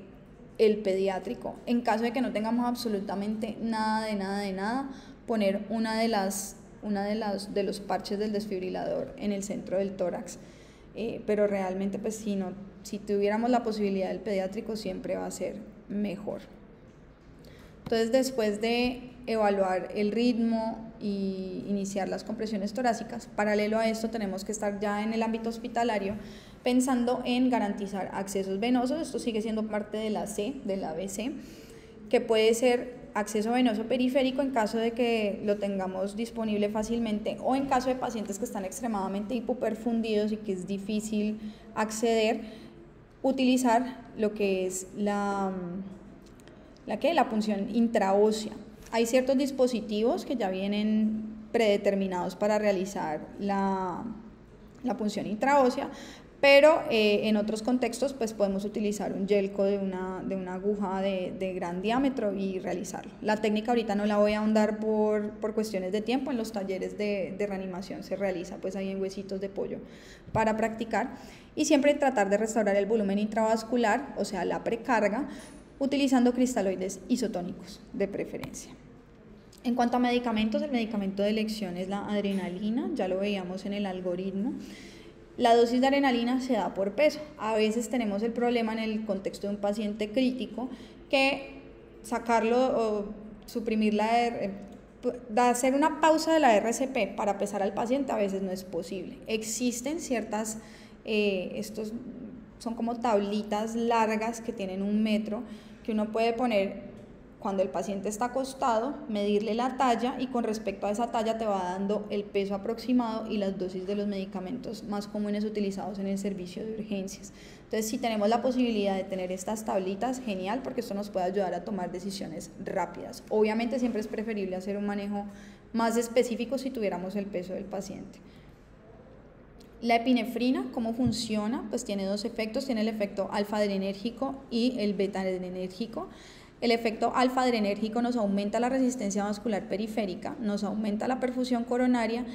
el pediátrico. En caso de que no tengamos absolutamente nada, poner de los parches del desfibrilador en el centro del tórax, pero realmente pues si tuviéramos la posibilidad del pediátrico siempre va a ser mejor. Entonces, después de evaluar el ritmo y iniciar las compresiones torácicas, paralelo a esto tenemos que estar ya en el ámbito hospitalario pensando en garantizar accesos venosos. Esto sigue siendo parte de la ABC, que puede ser acceso venoso periférico en caso de que lo tengamos disponible fácilmente o en caso de pacientes que están extremadamente hipoperfundidos y que es difícil acceder, utilizar lo que es la punción intraósea. Hay ciertos dispositivos que ya vienen predeterminados para realizar la punción intraósea, pero en otros contextos pues podemos utilizar un yelco de una aguja de gran diámetro y realizarlo. La técnica ahorita no la voy a ahondar por cuestiones de tiempo, en los talleres de reanimación se realiza pues ahí en Huesitos de Pollo para practicar, y siempre tratar de restaurar el volumen intravascular, o sea la precarga, utilizando cristaloides isotónicos de preferencia. En cuanto a medicamentos, el medicamento de elección es la adrenalina, ya lo veíamos en el algoritmo. La dosis de adrenalina se da por peso. A veces tenemos el problema en el contexto de un paciente crítico que sacarlo o suprimir hacer una pausa de la RCP para pesar al paciente a veces no es posible. Existen ciertas, estos son como tablitas largas que tienen 1 metro, que uno puede poner cuando el paciente está acostado, medirle la talla y con respecto a esa talla te va dando el peso aproximado y las dosis de los medicamentos más comunes utilizados en el servicio de urgencias. Entonces, si tenemos la posibilidad de tener estas tablitas, genial, porque esto nos puede ayudar a tomar decisiones rápidas. Obviamente siempre es preferible hacer un manejo más específico si tuviéramos el peso del paciente. La epinefrina, ¿cómo funciona? Pues tiene 2 efectos, tiene el efecto alfa-adrenérgico y el beta-adrenérgico. El efecto alfa-adrenérgico nos aumenta la resistencia vascular periférica, nos aumenta la perfusión coronaria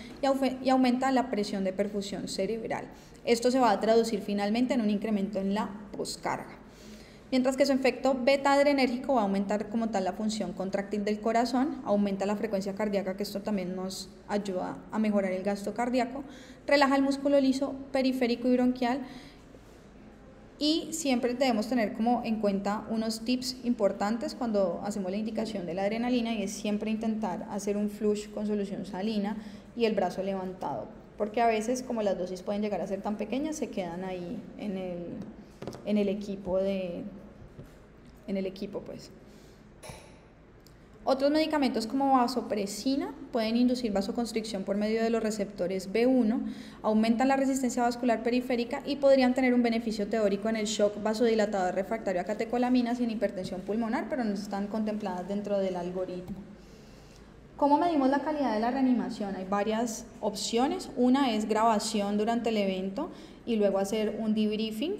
y aumenta la presión de perfusión cerebral. Esto se va a traducir finalmente en un incremento en la poscarga. Mientras que su efecto beta-adrenérgico va a aumentar como tal la función contráctil del corazón, aumenta la frecuencia cardíaca, que esto también nos ayuda a mejorar el gasto cardíaco, relaja el músculo liso periférico y bronquial. Y siempre debemos tener como en cuenta unos tips importantes cuando hacemos la indicación de la adrenalina, y es siempre intentar hacer un flush con solución salina y el brazo levantado porque a veces, como las dosis pueden llegar a ser tan pequeñas, se quedan ahí en el equipo pues. Otros medicamentos como vasopresina pueden inducir vasoconstricción por medio de los receptores B1, aumentan la resistencia vascular periférica y podrían tener un beneficio teórico en el shock vasodilatador refractario a catecolaminas y en hipertensión pulmonar, pero no están contempladas dentro del algoritmo. ¿Cómo medimos la calidad de la reanimación? Hay varias opciones. Una es grabación durante el evento y luego hacer un debriefing.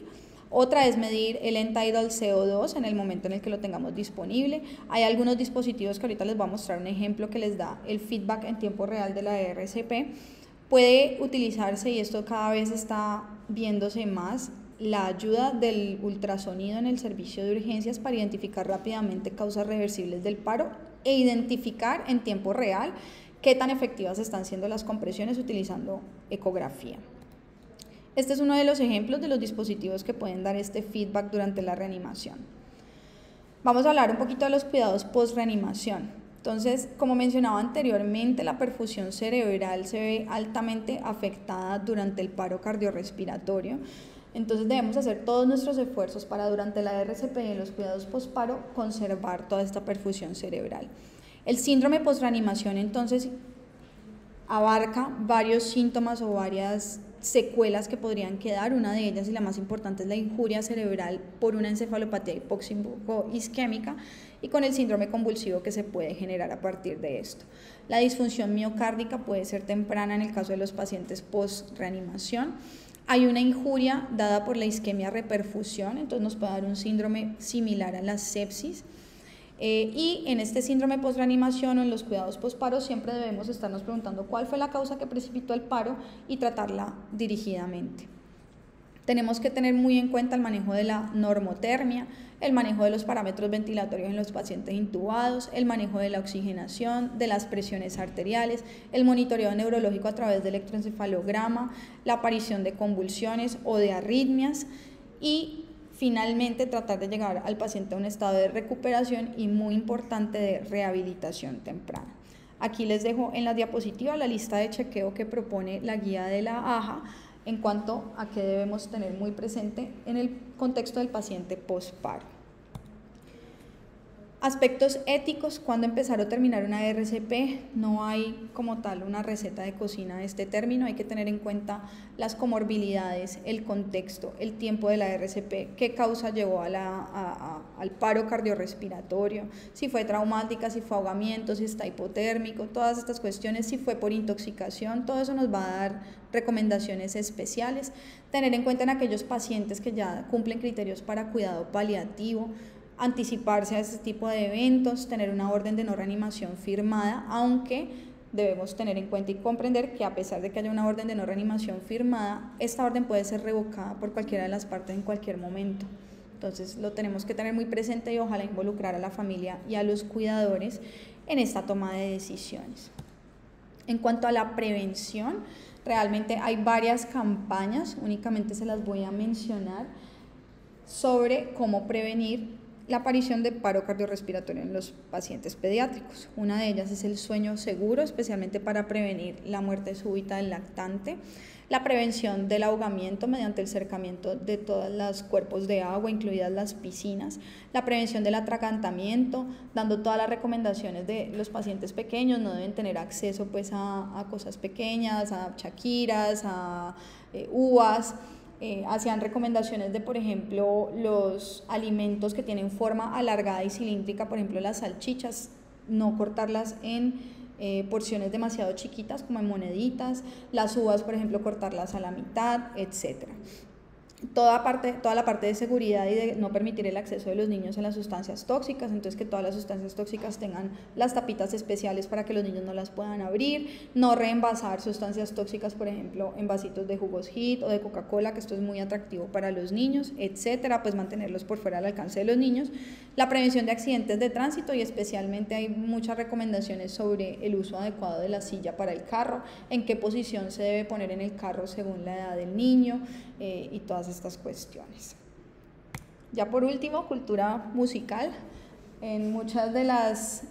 Otra es medir el end-tidal CO2 en el momento en el que lo tengamos disponible. Hay algunos dispositivos que ahorita les voy a mostrar un ejemplo que les da el feedback en tiempo real de la RCP. Puede utilizarse, y esto cada vez está viéndose más, la ayuda del ultrasonido en el servicio de urgencias para identificar rápidamente causas reversibles del paro e identificar en tiempo real qué tan efectivas están siendo las compresiones utilizando ecografía. Este es uno de los ejemplos de los dispositivos que pueden dar este feedback durante la reanimación. Vamos a hablar un poquito de los cuidados post-reanimación. Entonces, como mencionaba anteriormente, la perfusión cerebral se ve altamente afectada durante el paro cardiorrespiratorio. Entonces debemos hacer todos nuestros esfuerzos para durante la RCP y en los cuidados post-paro conservar toda esta perfusión cerebral. El síndrome post-reanimación entonces abarca varios síntomas o varias secuelas que podrían quedar. Una de ellas y la más importante es la injuria cerebral por una encefalopatía hipóxico-isquémica y con el síndrome convulsivo que se puede generar a partir de esto. La disfunción miocárdica puede ser temprana en el caso de los pacientes post-reanimación. Hay una injuria dada por la isquemia reperfusión, entonces nos puede dar un síndrome similar a la sepsis. Y en este síndrome post-reanimación o en los cuidados post-paro siempre debemos estarnos preguntando cuál fue la causa que precipitó el paro y tratarla dirigidamente. Tenemos que tener muy en cuenta el manejo de la normotermia, el manejo de los parámetros ventilatorios en los pacientes intubados, el manejo de la oxigenación, de las presiones arteriales, el monitoreo neurológico a través de electroencefalograma, la aparición de convulsiones o de arritmias y finalmente tratar de llegar al paciente a un estado de recuperación y muy importante de rehabilitación temprana. Aquí les dejo en la diapositiva la lista de chequeo que propone la guía de la AJA en cuanto a qué debemos tener muy presente en el contexto del paciente post-paro. Aspectos éticos, cuando empezar o terminar una RCP, no hay como tal una receta de cocina de este término, hay que tener en cuenta las comorbilidades, el contexto, el tiempo de la RCP, qué causa llevó al paro cardiorrespiratorio, si fue traumática, si fue ahogamiento, si está hipotérmico, todas estas cuestiones, si fue por intoxicación, todo eso nos va a dar recomendaciones especiales. Tener en cuenta en aquellos pacientes que ya cumplen criterios para cuidado paliativo, anticiparse a este tipo de eventos, tener una orden de no reanimación firmada, aunque debemos tener en cuenta y comprender que a pesar de que haya una orden de no reanimación firmada, esta orden puede ser revocada por cualquiera de las partes en cualquier momento. Entonces lo tenemos que tener muy presente y ojalá involucrar a la familia y a los cuidadores en esta toma de decisiones. En cuanto a la prevención, realmente hay varias campañas, únicamente se las voy a mencionar, sobre cómo prevenir la aparición de paro cardiorrespiratorio en los pacientes pediátricos. Una de ellas es el sueño seguro, especialmente para prevenir la muerte súbita del lactante, la prevención del ahogamiento mediante el cercamiento de todos los cuerpos de agua, incluidas las piscinas, la prevención del atragantamiento, dando todas las recomendaciones de los pacientes pequeños, no deben tener acceso pues a cosas pequeñas, a chaquiras, a uvas. Hacían recomendaciones de, por ejemplo, los alimentos que tienen forma alargada y cilíndrica, por ejemplo las salchichas, no cortarlas en porciones demasiado chiquitas como en moneditas, las uvas, por ejemplo, cortarlas a la mitad, etc. Toda la parte de seguridad y de no permitir el acceso de los niños a las sustancias tóxicas, entonces que todas las sustancias tóxicas tengan las tapitas especiales para que los niños no las puedan abrir, no reenvasar sustancias tóxicas, por ejemplo, en vasitos de jugos HIT o de Coca-Cola, que esto es muy atractivo para los niños, etcétera, pues mantenerlos por fuera del alcance de los niños. La prevención de accidentes de tránsito y especialmente hay muchas recomendaciones sobre el uso adecuado de la silla para el carro, en qué posición se debe poner en el carro según la edad del niño y todas estas cuestiones. Ya por último, cultura musical. En muchas de las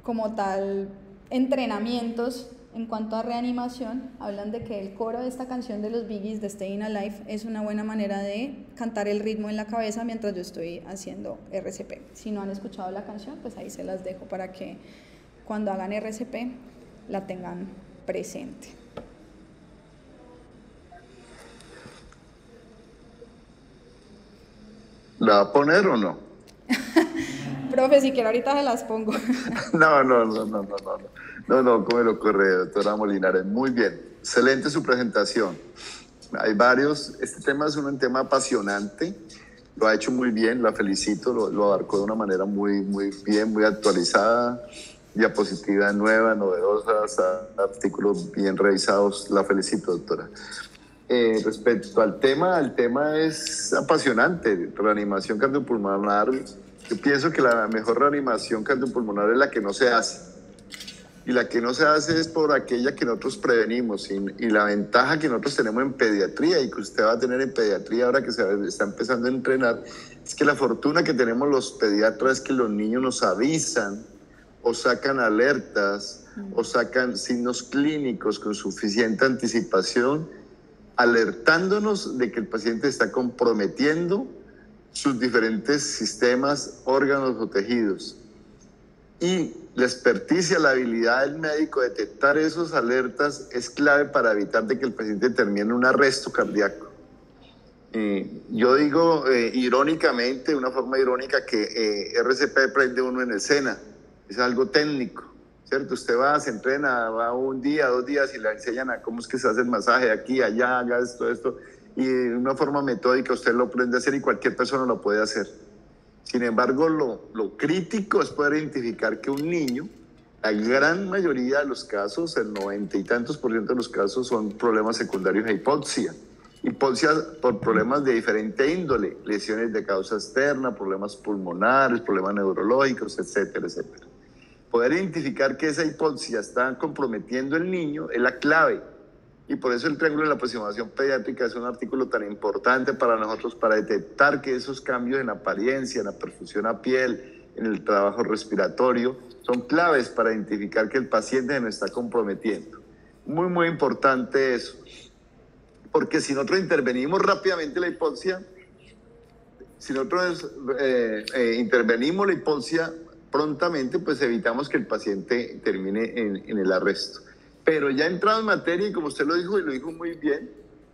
como tal entrenamientos En cuanto a reanimación, hablan de que el coro de esta canción de los Bee Gees de Staying Alive es una buena manera de cantar el ritmo en la cabeza mientras yo estoy haciendo RCP. Si no han escuchado la canción, pues ahí se las dejo para que cuando hagan RCP la tengan presente. ¿La va a poner o no? Profe, si quiere ahorita se las pongo. No, ¿cómo me lo ocurre, doctora Molinares? Muy bien, excelente su presentación. Hay varios, este tema es un tema apasionante, lo ha hecho muy bien, la felicito, lo abarcó de una manera muy bien, muy actualizada, diapositiva nueva, novedosas, artículos bien revisados, la felicito, doctora. Respecto al tema, el tema es apasionante, reanimación cardiopulmonar. Yo pienso que la mejor reanimación cardiopulmonar es la que no se hace. Y la que no se hace es por aquella que nosotros prevenimos. Y la ventaja que nosotros tenemos en pediatría y que usted va a tener en pediatría ahora que se está empezando a entrenar, es que la fortuna que tenemos los pediatras es que los niños nos avisan o sacan alertas o sacan signos clínicos con suficiente anticipación, alertándonos de que el paciente está comprometiendo sus diferentes sistemas, órganos o tejidos. Y la experticia, la habilidad del médico de detectar esos alertas es clave para evitar de que el paciente termine en un arresto cardíaco. Yo digo irónicamente, de una forma irónica, que RCP prende uno en escena, es algo técnico, ¿cierto? Usted va, se entrena, va un día, 2 días y le enseñan a cómo es que se hace el masaje aquí, allá, haga esto, y de una forma metódica usted lo aprende a hacer y cualquier persona lo puede hacer. Sin embargo, lo crítico es poder identificar que un niño, la gran mayoría de los casos, el 90 y tantos % de los casos son problemas secundarios de hipoxia. Hipoxia por problemas de diferente índole, lesiones de causa externa, problemas pulmonares, problemas neurológicos, etcétera, etcétera. Poder identificar que esa hipoxia está comprometiendo el niño es la clave. Y por eso el triángulo de la aproximación pediátrica es un artículo tan importante para nosotros, para detectar que esos cambios en apariencia, en la perfusión a piel, en el trabajo respiratorio, son claves para identificar que el paciente se nos está comprometiendo. Muy importante eso. Porque si nosotros intervenimos rápidamente la hipoxia, si nosotros intervenimos la hipoxia prontamente, pues evitamos que el paciente termine en el arresto. Pero ya entrado en materia, y como usted lo dijo, y lo dijo muy bien,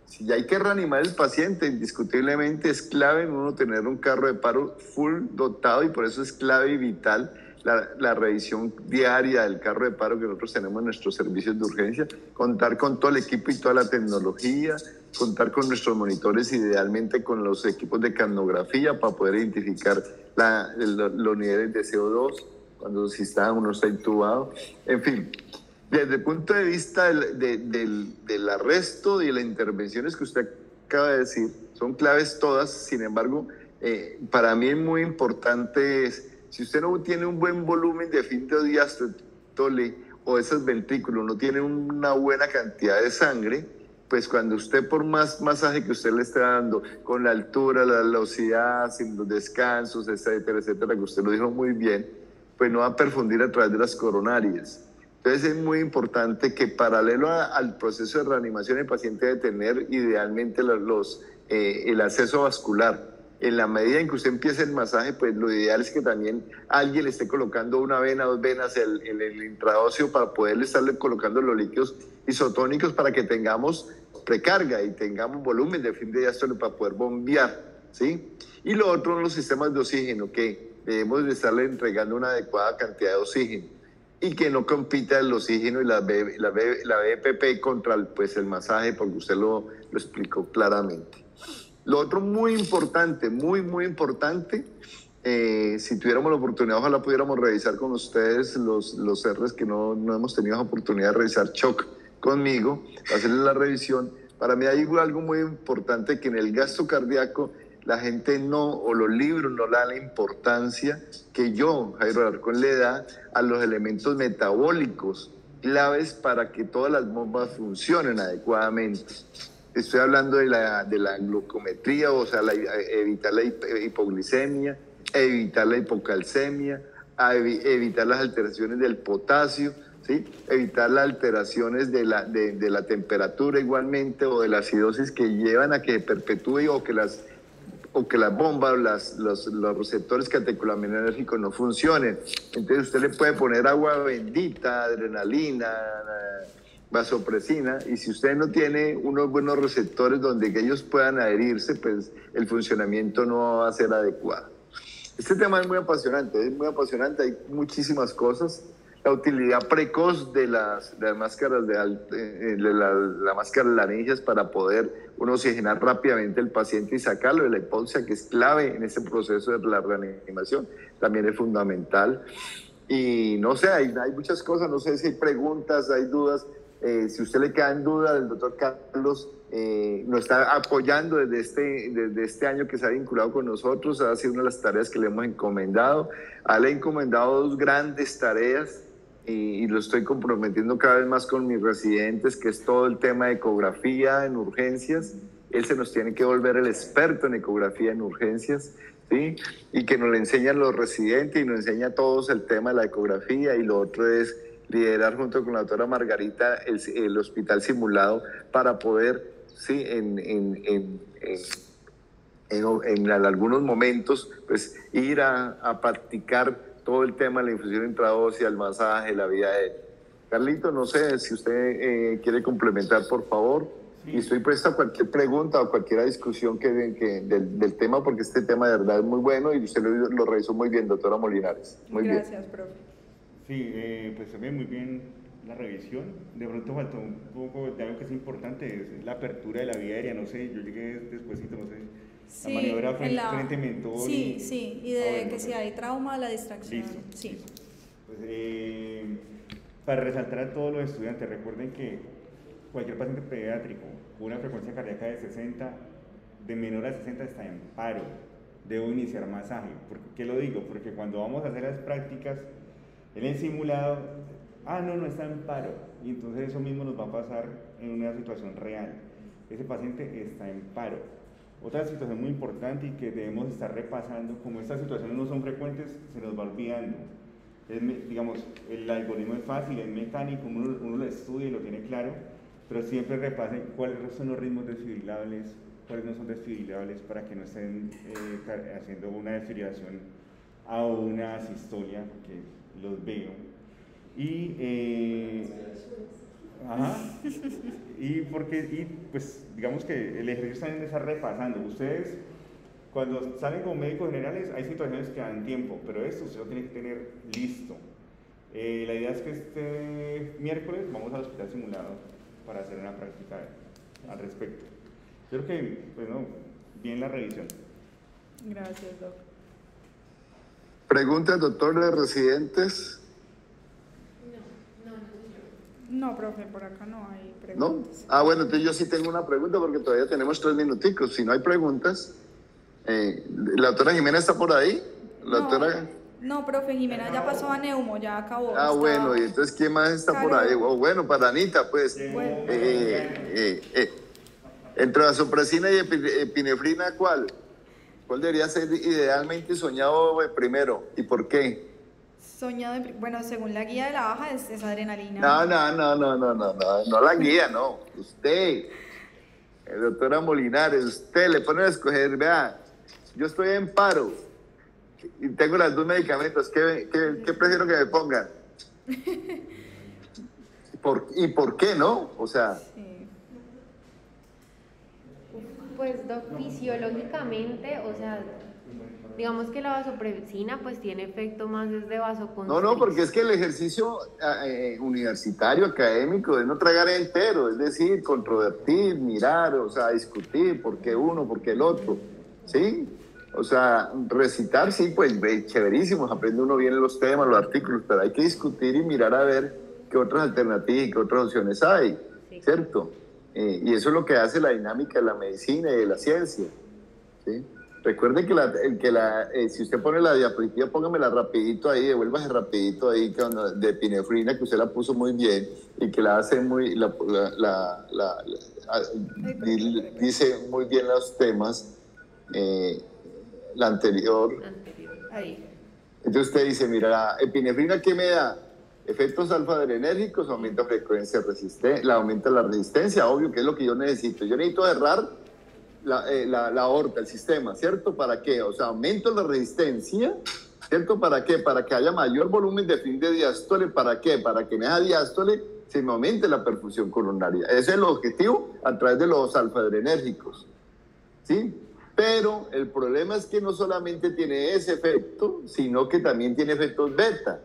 si ya hay que reanimar el paciente, indiscutiblemente es clave en uno tener un carro de paro full dotado, y por eso es clave y vital la revisión diaria del carro de paro que nosotros tenemos en nuestros servicios de urgencia, contar con todo el equipo y toda la tecnología, contar con nuestros monitores, idealmente con los equipos de capnografía para poder identificar los niveles de CO2 cuando si uno está intubado, en fin. Desde el punto de vista del arresto y de las intervenciones que usted acaba de decir, son claves todas. Sin embargo, para mí es muy importante, si usted no tiene un buen volumen de esfínter diástole o esos ventrículos, no tiene una buena cantidad de sangre, pues cuando usted, por más masaje que usted le esté dando, con la altura, la velocidad, sin los descansos, etcétera, que usted lo dijo muy bien, pues no va a perfundir a través de las coronarias. Entonces es muy importante que paralelo al proceso de reanimación el paciente debe tener idealmente el acceso vascular. En la medida en que usted empiece el masaje, pues lo ideal es que también alguien le esté colocando una vena, 2 venas en el intraóseo para poderle estarle colocando los líquidos isotónicos para que tengamos precarga y tengamos volumen de esfínter diástole para poder bombear, ¿sí? Y lo otro son los sistemas de oxígeno, que debemos de estarle entregando una adecuada cantidad de oxígeno y que no compita el oxígeno y la BPP contra el masaje, porque usted lo explicó claramente. Lo otro muy importante, muy importante, si tuviéramos la oportunidad, ojalá pudiéramos revisar con ustedes los R's que no hemos tenido la oportunidad de revisar shock conmigo, hacerles la revisión. Para mí hay algo muy importante, que en el gasto cardíaco la gente o los libros no le dan la importancia que yo, Jairo Alarcón, le da a los elementos metabólicos claves para que todas las bombas funcionen adecuadamente. Estoy hablando de la glucometría, o sea, evitar la hipoglicemia, evitar la hipocalcemia, evitar las alteraciones del potasio. O ¿sí? Evitar las alteraciones de la temperatura igualmente o de la acidosis que llevan a que se perpetúe o que las bombas, los receptores catecolaminergicos no funcionen. Entonces usted le puede poner agua bendita, adrenalina, vasopresina, y si usted no tiene unos buenos receptores donde que ellos puedan adherirse, pues el funcionamiento no va a ser adecuado. Este tema es muy apasionante, hay muchísimas cosas. La utilidad precoz de las máscaras la máscara laringeas para poder uno oxigenar rápidamente el paciente y sacarlo de la hipoxia, que es clave en ese proceso de la reanimación, también es fundamental. Y no sé, hay muchas cosas, no sé si hay preguntas, hay dudas. Si usted le queda en duda, el doctor Carlos nos está apoyando desde este año que se ha vinculado con nosotros, ha sido una de las tareas que le hemos encomendado. Le he encomendado 2 grandes tareas y lo estoy comprometiendo cada vez más con mis residentes, que es todo el tema de ecografía en urgencias. Él se nos tiene que volver el experto en ecografía en urgencias, ¿sí? Y que nos le enseñan los residentes y nos enseña a todos el tema de la ecografía, y lo otro es liderar junto con la doctora Margarita el hospital simulado para poder, sí, en algunos momentos, pues ir a practicar todo el tema de la infusión intraósea, el masaje, la vida aérea. Carlito, no sé si usted quiere complementar, por favor. Sí. Y estoy presto a cualquier pregunta o cualquier discusión del tema, porque este tema de verdad es muy bueno y usted lo realizó muy bien, doctora Molinares. Muy Gracias, bien. profe. Sí, pues también muy bien la revisión. De pronto faltó un poco de algo que es importante, es la apertura de la vía aérea. No sé, yo llegué despuesito, no sé. Sí, la maniobra frente mentón. Sí, sí, y de que si hay trauma, la distracción. Listo. Sí. Listo. Pues, para resaltar a todos los estudiantes, recuerden que cualquier paciente pediátrico con una frecuencia cardíaca de 60, de menor a 60 está en paro. Debo iniciar masaje. ¿Por qué lo digo? Porque cuando vamos a hacer las prácticas en el simulado, no está en paro. Y entonces eso mismo nos va a pasar en una situación real. Ese paciente está en paro. Otra situación muy importante y que debemos estar repasando, como estas situaciones no son frecuentes, se nos va olvidando. Digamos, el algoritmo es fácil, es mecánico, uno lo estudia y lo tiene claro, pero siempre repasen cuáles son los ritmos desfibrilables, cuáles no son desfibrilables, para que no estén haciendo una desfibrilación a una sistolia, porque los veo. Y pues digamos que el ejercicio también de estar repasando. Ustedes cuando salen como médicos generales hay situaciones que dan tiempo, pero esto usted lo tiene que tener listo. La idea es que este miércoles vamos al hospital simulado para hacer una práctica al respecto. Yo creo que, bien la revisión. Gracias, doc. ¿Preguntas, doctor, de residentes? No, profe, por acá no hay preguntas. ¿No? Bueno, entonces yo sí tengo una pregunta porque todavía tenemos 3 minuticos. Si no hay preguntas, ¿la doctora Jimena está por ahí? No, profe, Jimena ya pasó a Neumo, ya acabó. Bueno, y entonces ¿quién más está por ahí? Bueno, para Anita, pues. Bueno. Entre vasopresina y epinefrina, ¿cuál debería ser idealmente soñado primero? ¿Y por qué? Bueno, según la guía de la baja es adrenalina. No la guía, no. Usted, doctora Molinares, usted le pone a escoger, vea, yo estoy en paro y tengo los 2 medicamentos, ¿qué prefiero que me pongan? ¿Y por qué no? O sea... Sí. Pues, doc, fisiológicamente, o sea, digamos que la vasopresina pues tiene efecto más desde vasoconstricción. No, porque es que el ejercicio universitario, académico, es no tragar entero, es decir, controvertir, mirar, o sea, discutir, por qué uno, por qué el otro, ¿sí? O sea, recitar, sí, pues, chéverísimo, aprende uno bien los temas, los artículos, pero hay que discutir y mirar a ver qué otras alternativas y qué otras opciones hay, sí. ¿Cierto? Y eso es lo que hace la dinámica de la medicina y de la ciencia, ¿sí? Recuerde que si usted pone la diapositiva, póngamela rapidito ahí, devuélvase rapidito ahí de epinefrina, que usted la puso muy bien y que la hace dice muy bien los temas, la anterior. Ahí. Entonces usted dice, mira, la epinefrina, ¿qué me da? Efectos alfa-adrenérgicos, aumenta frecuencia, aumenta la resistencia, obvio que es lo que yo necesito. Yo necesito cerrar la aorta, el sistema, ¿cierto? ¿Para qué? O sea, aumento la resistencia, ¿cierto? ¿Para qué? Para que haya mayor volumen de fin de diástole. ¿Para qué? Para que en esa diástole se me aumente la perfusión coronaria. Ese es el objetivo a través de los alfa-adrenérgicos, ¿sí? Pero el problema es que no solamente tiene ese efecto, sino que también tiene efectos beta.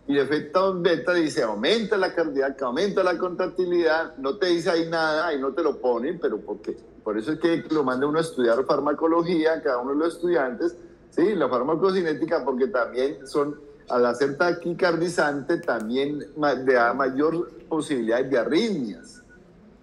Y el efecto beta dice, aumenta la cardíaca, aumenta la contractilidad, no te dice ahí nada, ahí no te lo ponen, pero ¿por qué? Por eso es que lo manda uno a estudiar farmacología, cada uno de los estudiantes, ¿sí? La farmacocinética, porque también al hacer taquicardizante, también da mayor posibilidad de arritmias,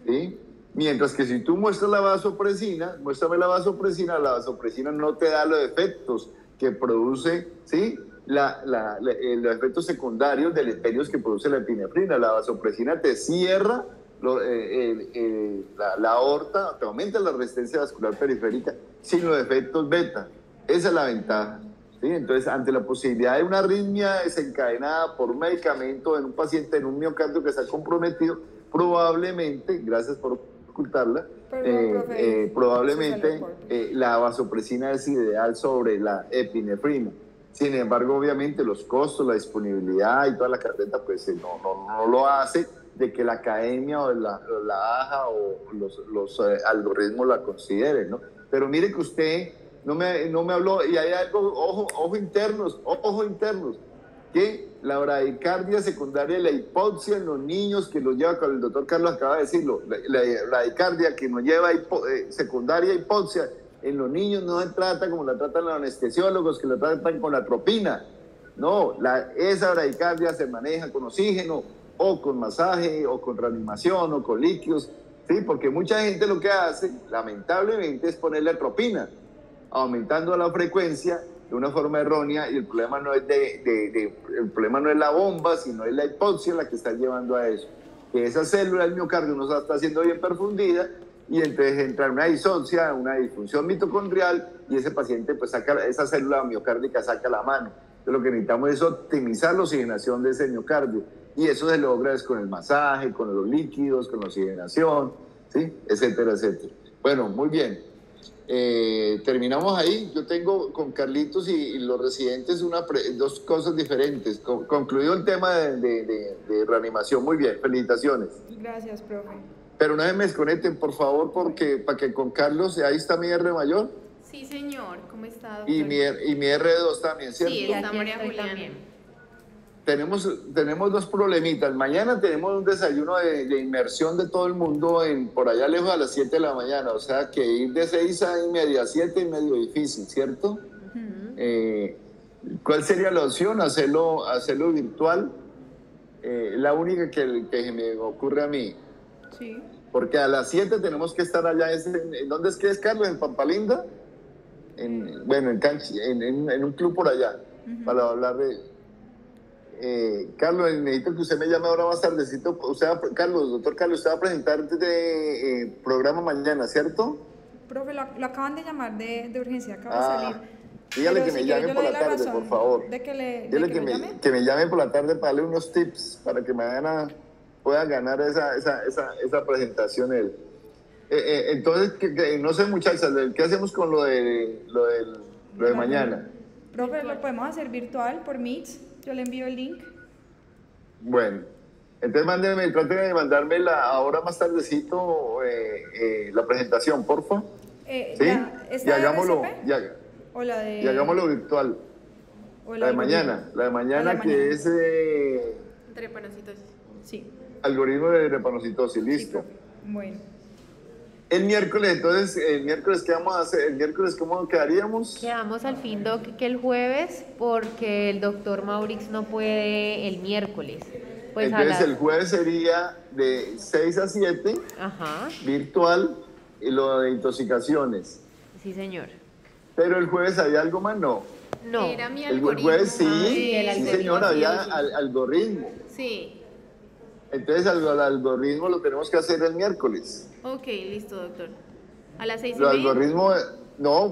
¿sí? Mientras que si tú muestras la vasopresina, muéstrame la vasopresina no te da los efectos que produce, ¿sí? Los efectos secundarios de los que produce la epinefrina. La vasopresina te cierra la aorta, te aumenta la resistencia vascular periférica sin los efectos beta. Esa es la ventaja, ¿sí? Entonces, ante la posibilidad de una arritmia desencadenada por un medicamento en un paciente en un miocardio que está comprometido, probablemente, gracias por ocultarla, probablemente la vasopresina es ideal sobre la epinefrina. Sin embargo, obviamente los costos, la disponibilidad y toda la carreta, pues no lo hace de que la academia o la AJA o los algoritmos la consideren, ¿no? Pero mire que usted no me habló, y hay algo, ojo internos, que la bradicardia secundaria y la hipoxia en los niños, que los lleva, como el doctor Carlos acaba de decirlo, la bradicardia que nos lleva secundaria hipoxia, en los niños no se trata como la tratan los anestesiólogos, que la tratan con atropina. No, esa bradicardia se maneja con oxígeno, o con masaje, o con reanimación, o con líquidos, ¿sí? Porque mucha gente lo que hace, lamentablemente, es ponerle atropina, aumentando la frecuencia de una forma errónea, y el problema no es el problema no es la bomba, sino es la hipoxia la que está llevando a eso. Que esa célula del miocardio no se está haciendo bien perfundida, y entonces entra una disocia, una disfunción mitocondrial, y ese paciente pues saca esa célula miocárdica, saca la mano. Entonces lo que necesitamos es optimizar la oxigenación de ese miocardio, y eso se logra es con el masaje, con los líquidos, con la oxigenación, ¿sí? Etcétera, etcétera. Bueno, muy bien. Terminamos ahí. Yo tengo con Carlitos y los residentes dos cosas diferentes. Concluido el tema de reanimación. Muy bien, felicitaciones. Gracias, profe. Pero no se me desconecten, por favor, para que con Carlos, ahí está mi R mayor. Sí, señor. ¿Cómo está, doctor? Y mi R2 también, ¿cierto? Sí, está María Juliana. Tenemos dos problemitas. Mañana tenemos un desayuno de inmersión de todo el mundo por allá lejos a las 7 de la mañana. O sea, que ir de 6:30 a 7 es medio difícil, ¿cierto? ¿Cuál sería la opción? Hacerlo virtual. La única que me ocurre a mí. Sí. Porque a las 7 tenemos que estar allá. ¿En dónde es que es, Carlos? ¿En Pampalinda? En un club por allá, para hablar de... Carlos, necesito que usted me llame ahora más tardecito. Doctor Carlos, usted va a presentar programa mañana, ¿cierto? Profe, lo acaban de llamar de urgencia, acaba de salir. Dígale que me llame por la tarde, por favor. Dígale que me llame por la tarde para darle unos tips para que mañana pueda ganar esa presentación él. Entonces, no sé, muchachas, ¿qué hacemos con lo de mañana? Profe, lo podemos hacer virtual por Meet. Yo le envío el link. Bueno, entonces traten de mandarme ahora más tardecito la presentación, porfa. ¿Sí? Y hagámoslo, y hagámoslo virtual. La de mañana que es... Drepanocitosis. Sí. Algoritmo de drepanocitosis, listo. Sí, bueno. El miércoles, ¿qué vamos a hacer? El miércoles, ¿cómo quedaríamos? Quedamos al fin, Doc, que el jueves, porque el doctor Maurix no puede el miércoles. Pues entonces el jueves sería de 6 a 7, virtual, y lo de intoxicaciones. Sí, señor. Pero el jueves había algo más, no. No. Era mi algoritmo. El jueves sí, el sí señor, había algoritmo. Sí. Entonces el algoritmo lo tenemos que hacer el miércoles. Ok, listo, doctor. ¿A las 6:30? El algoritmo, no,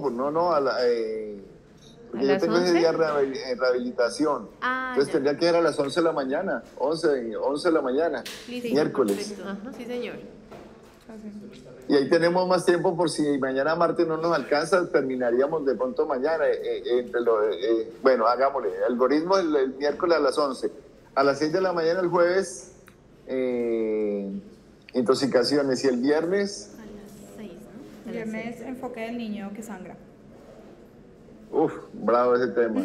Porque ¿A yo las tengo ese 11? día rehabilitación. Ah, Entonces ya. tendría que ir a las 11 de la mañana, 11 de la mañana, Listo, miércoles. perfecto. Ajá. Sí, señor. Y ahí tenemos más tiempo por si mañana martes no nos alcanza, terminaríamos de pronto mañana. Bueno, hagámosle. Algoritmo el miércoles a las 11. A las 6 de la mañana el jueves, intoxicaciones. Y el viernes, A las 6, ¿no? Viernes, enfoque del niño que sangra. bravo ese tema.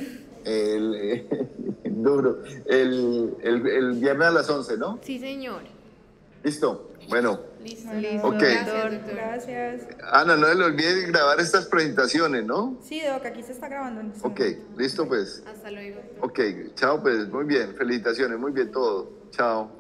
Duro. El viernes a las 11, ¿no? Sí, señor. Listo. Bueno, Listo. Listo, Ok. Gracias, doctor. doctor. Gracias. Ana, no se le olvide grabar estas presentaciones, ¿no? Sí, Doc, aquí se está grabando. En este Ok, momento. listo pues. Hasta luego. Ok, chao pues, muy bien, felicitaciones, muy bien todo. Chao.